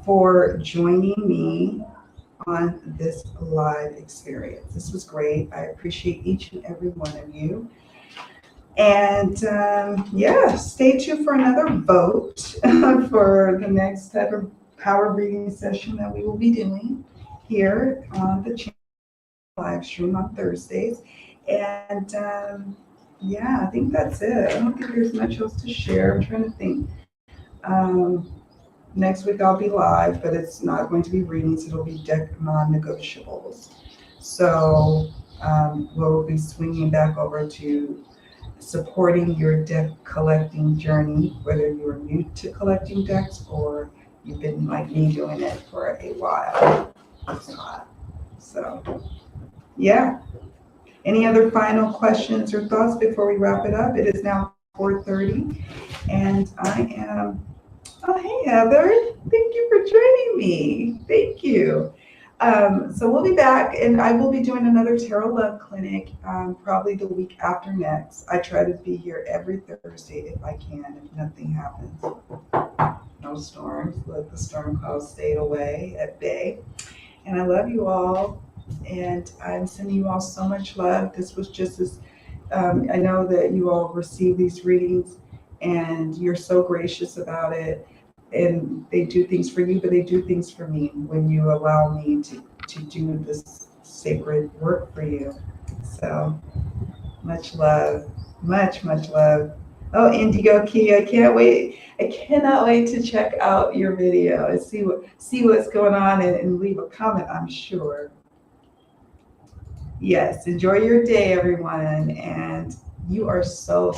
Speaker 1: for joining me on this live experience. This was great. I appreciate each and every one of you. And stay tuned for another vote for the next type of power reading session that we will be doing here on the channel live stream on Thursdays. And I think that's it. I don't think there's much else to share. I'm trying to think. Next week I'll be live, but it's not going to be readings. It'll be deck non-negotiables. So we'll be swinging back over to supporting your deck collecting journey, whether you're new to collecting decks or you've been like me doing it for a while. So, yeah. Any other final questions or thoughts before we wrap it up? It is now 4:30, and I am. Oh, hey, Heather. Thank you for joining me. Thank you. So we'll be back, and I will be doing another Tarot Love Clinic probably the week after next. I try to be here every Thursday if I can, if nothing happens. No storms. Let the storm clouds stay away at bay. And I love you all, and I'm sending you all so much love. This was just as, I know that you all receive these readings, and you're so gracious about it. And they do things for you, but they do things for me when you allow me to do this sacred work for you. So much love, much love. Oh, Indigo Key, I can't wait. I cannot wait to check out your video and see what's going on and leave a comment, I'm sure. Yes, enjoy your day, everyone. And you are so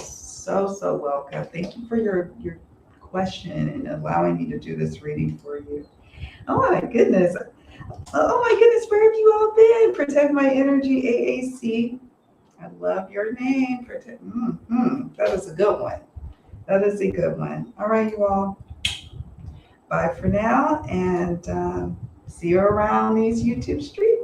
Speaker 1: welcome. Thank you for your question and allowing me to do this reading for you. Oh my goodness, where have you all been? Protect My Energy, AAC. I love your name. That is a good one. That is a good one. All right, you all. Bye for now, and see you around these YouTube streets.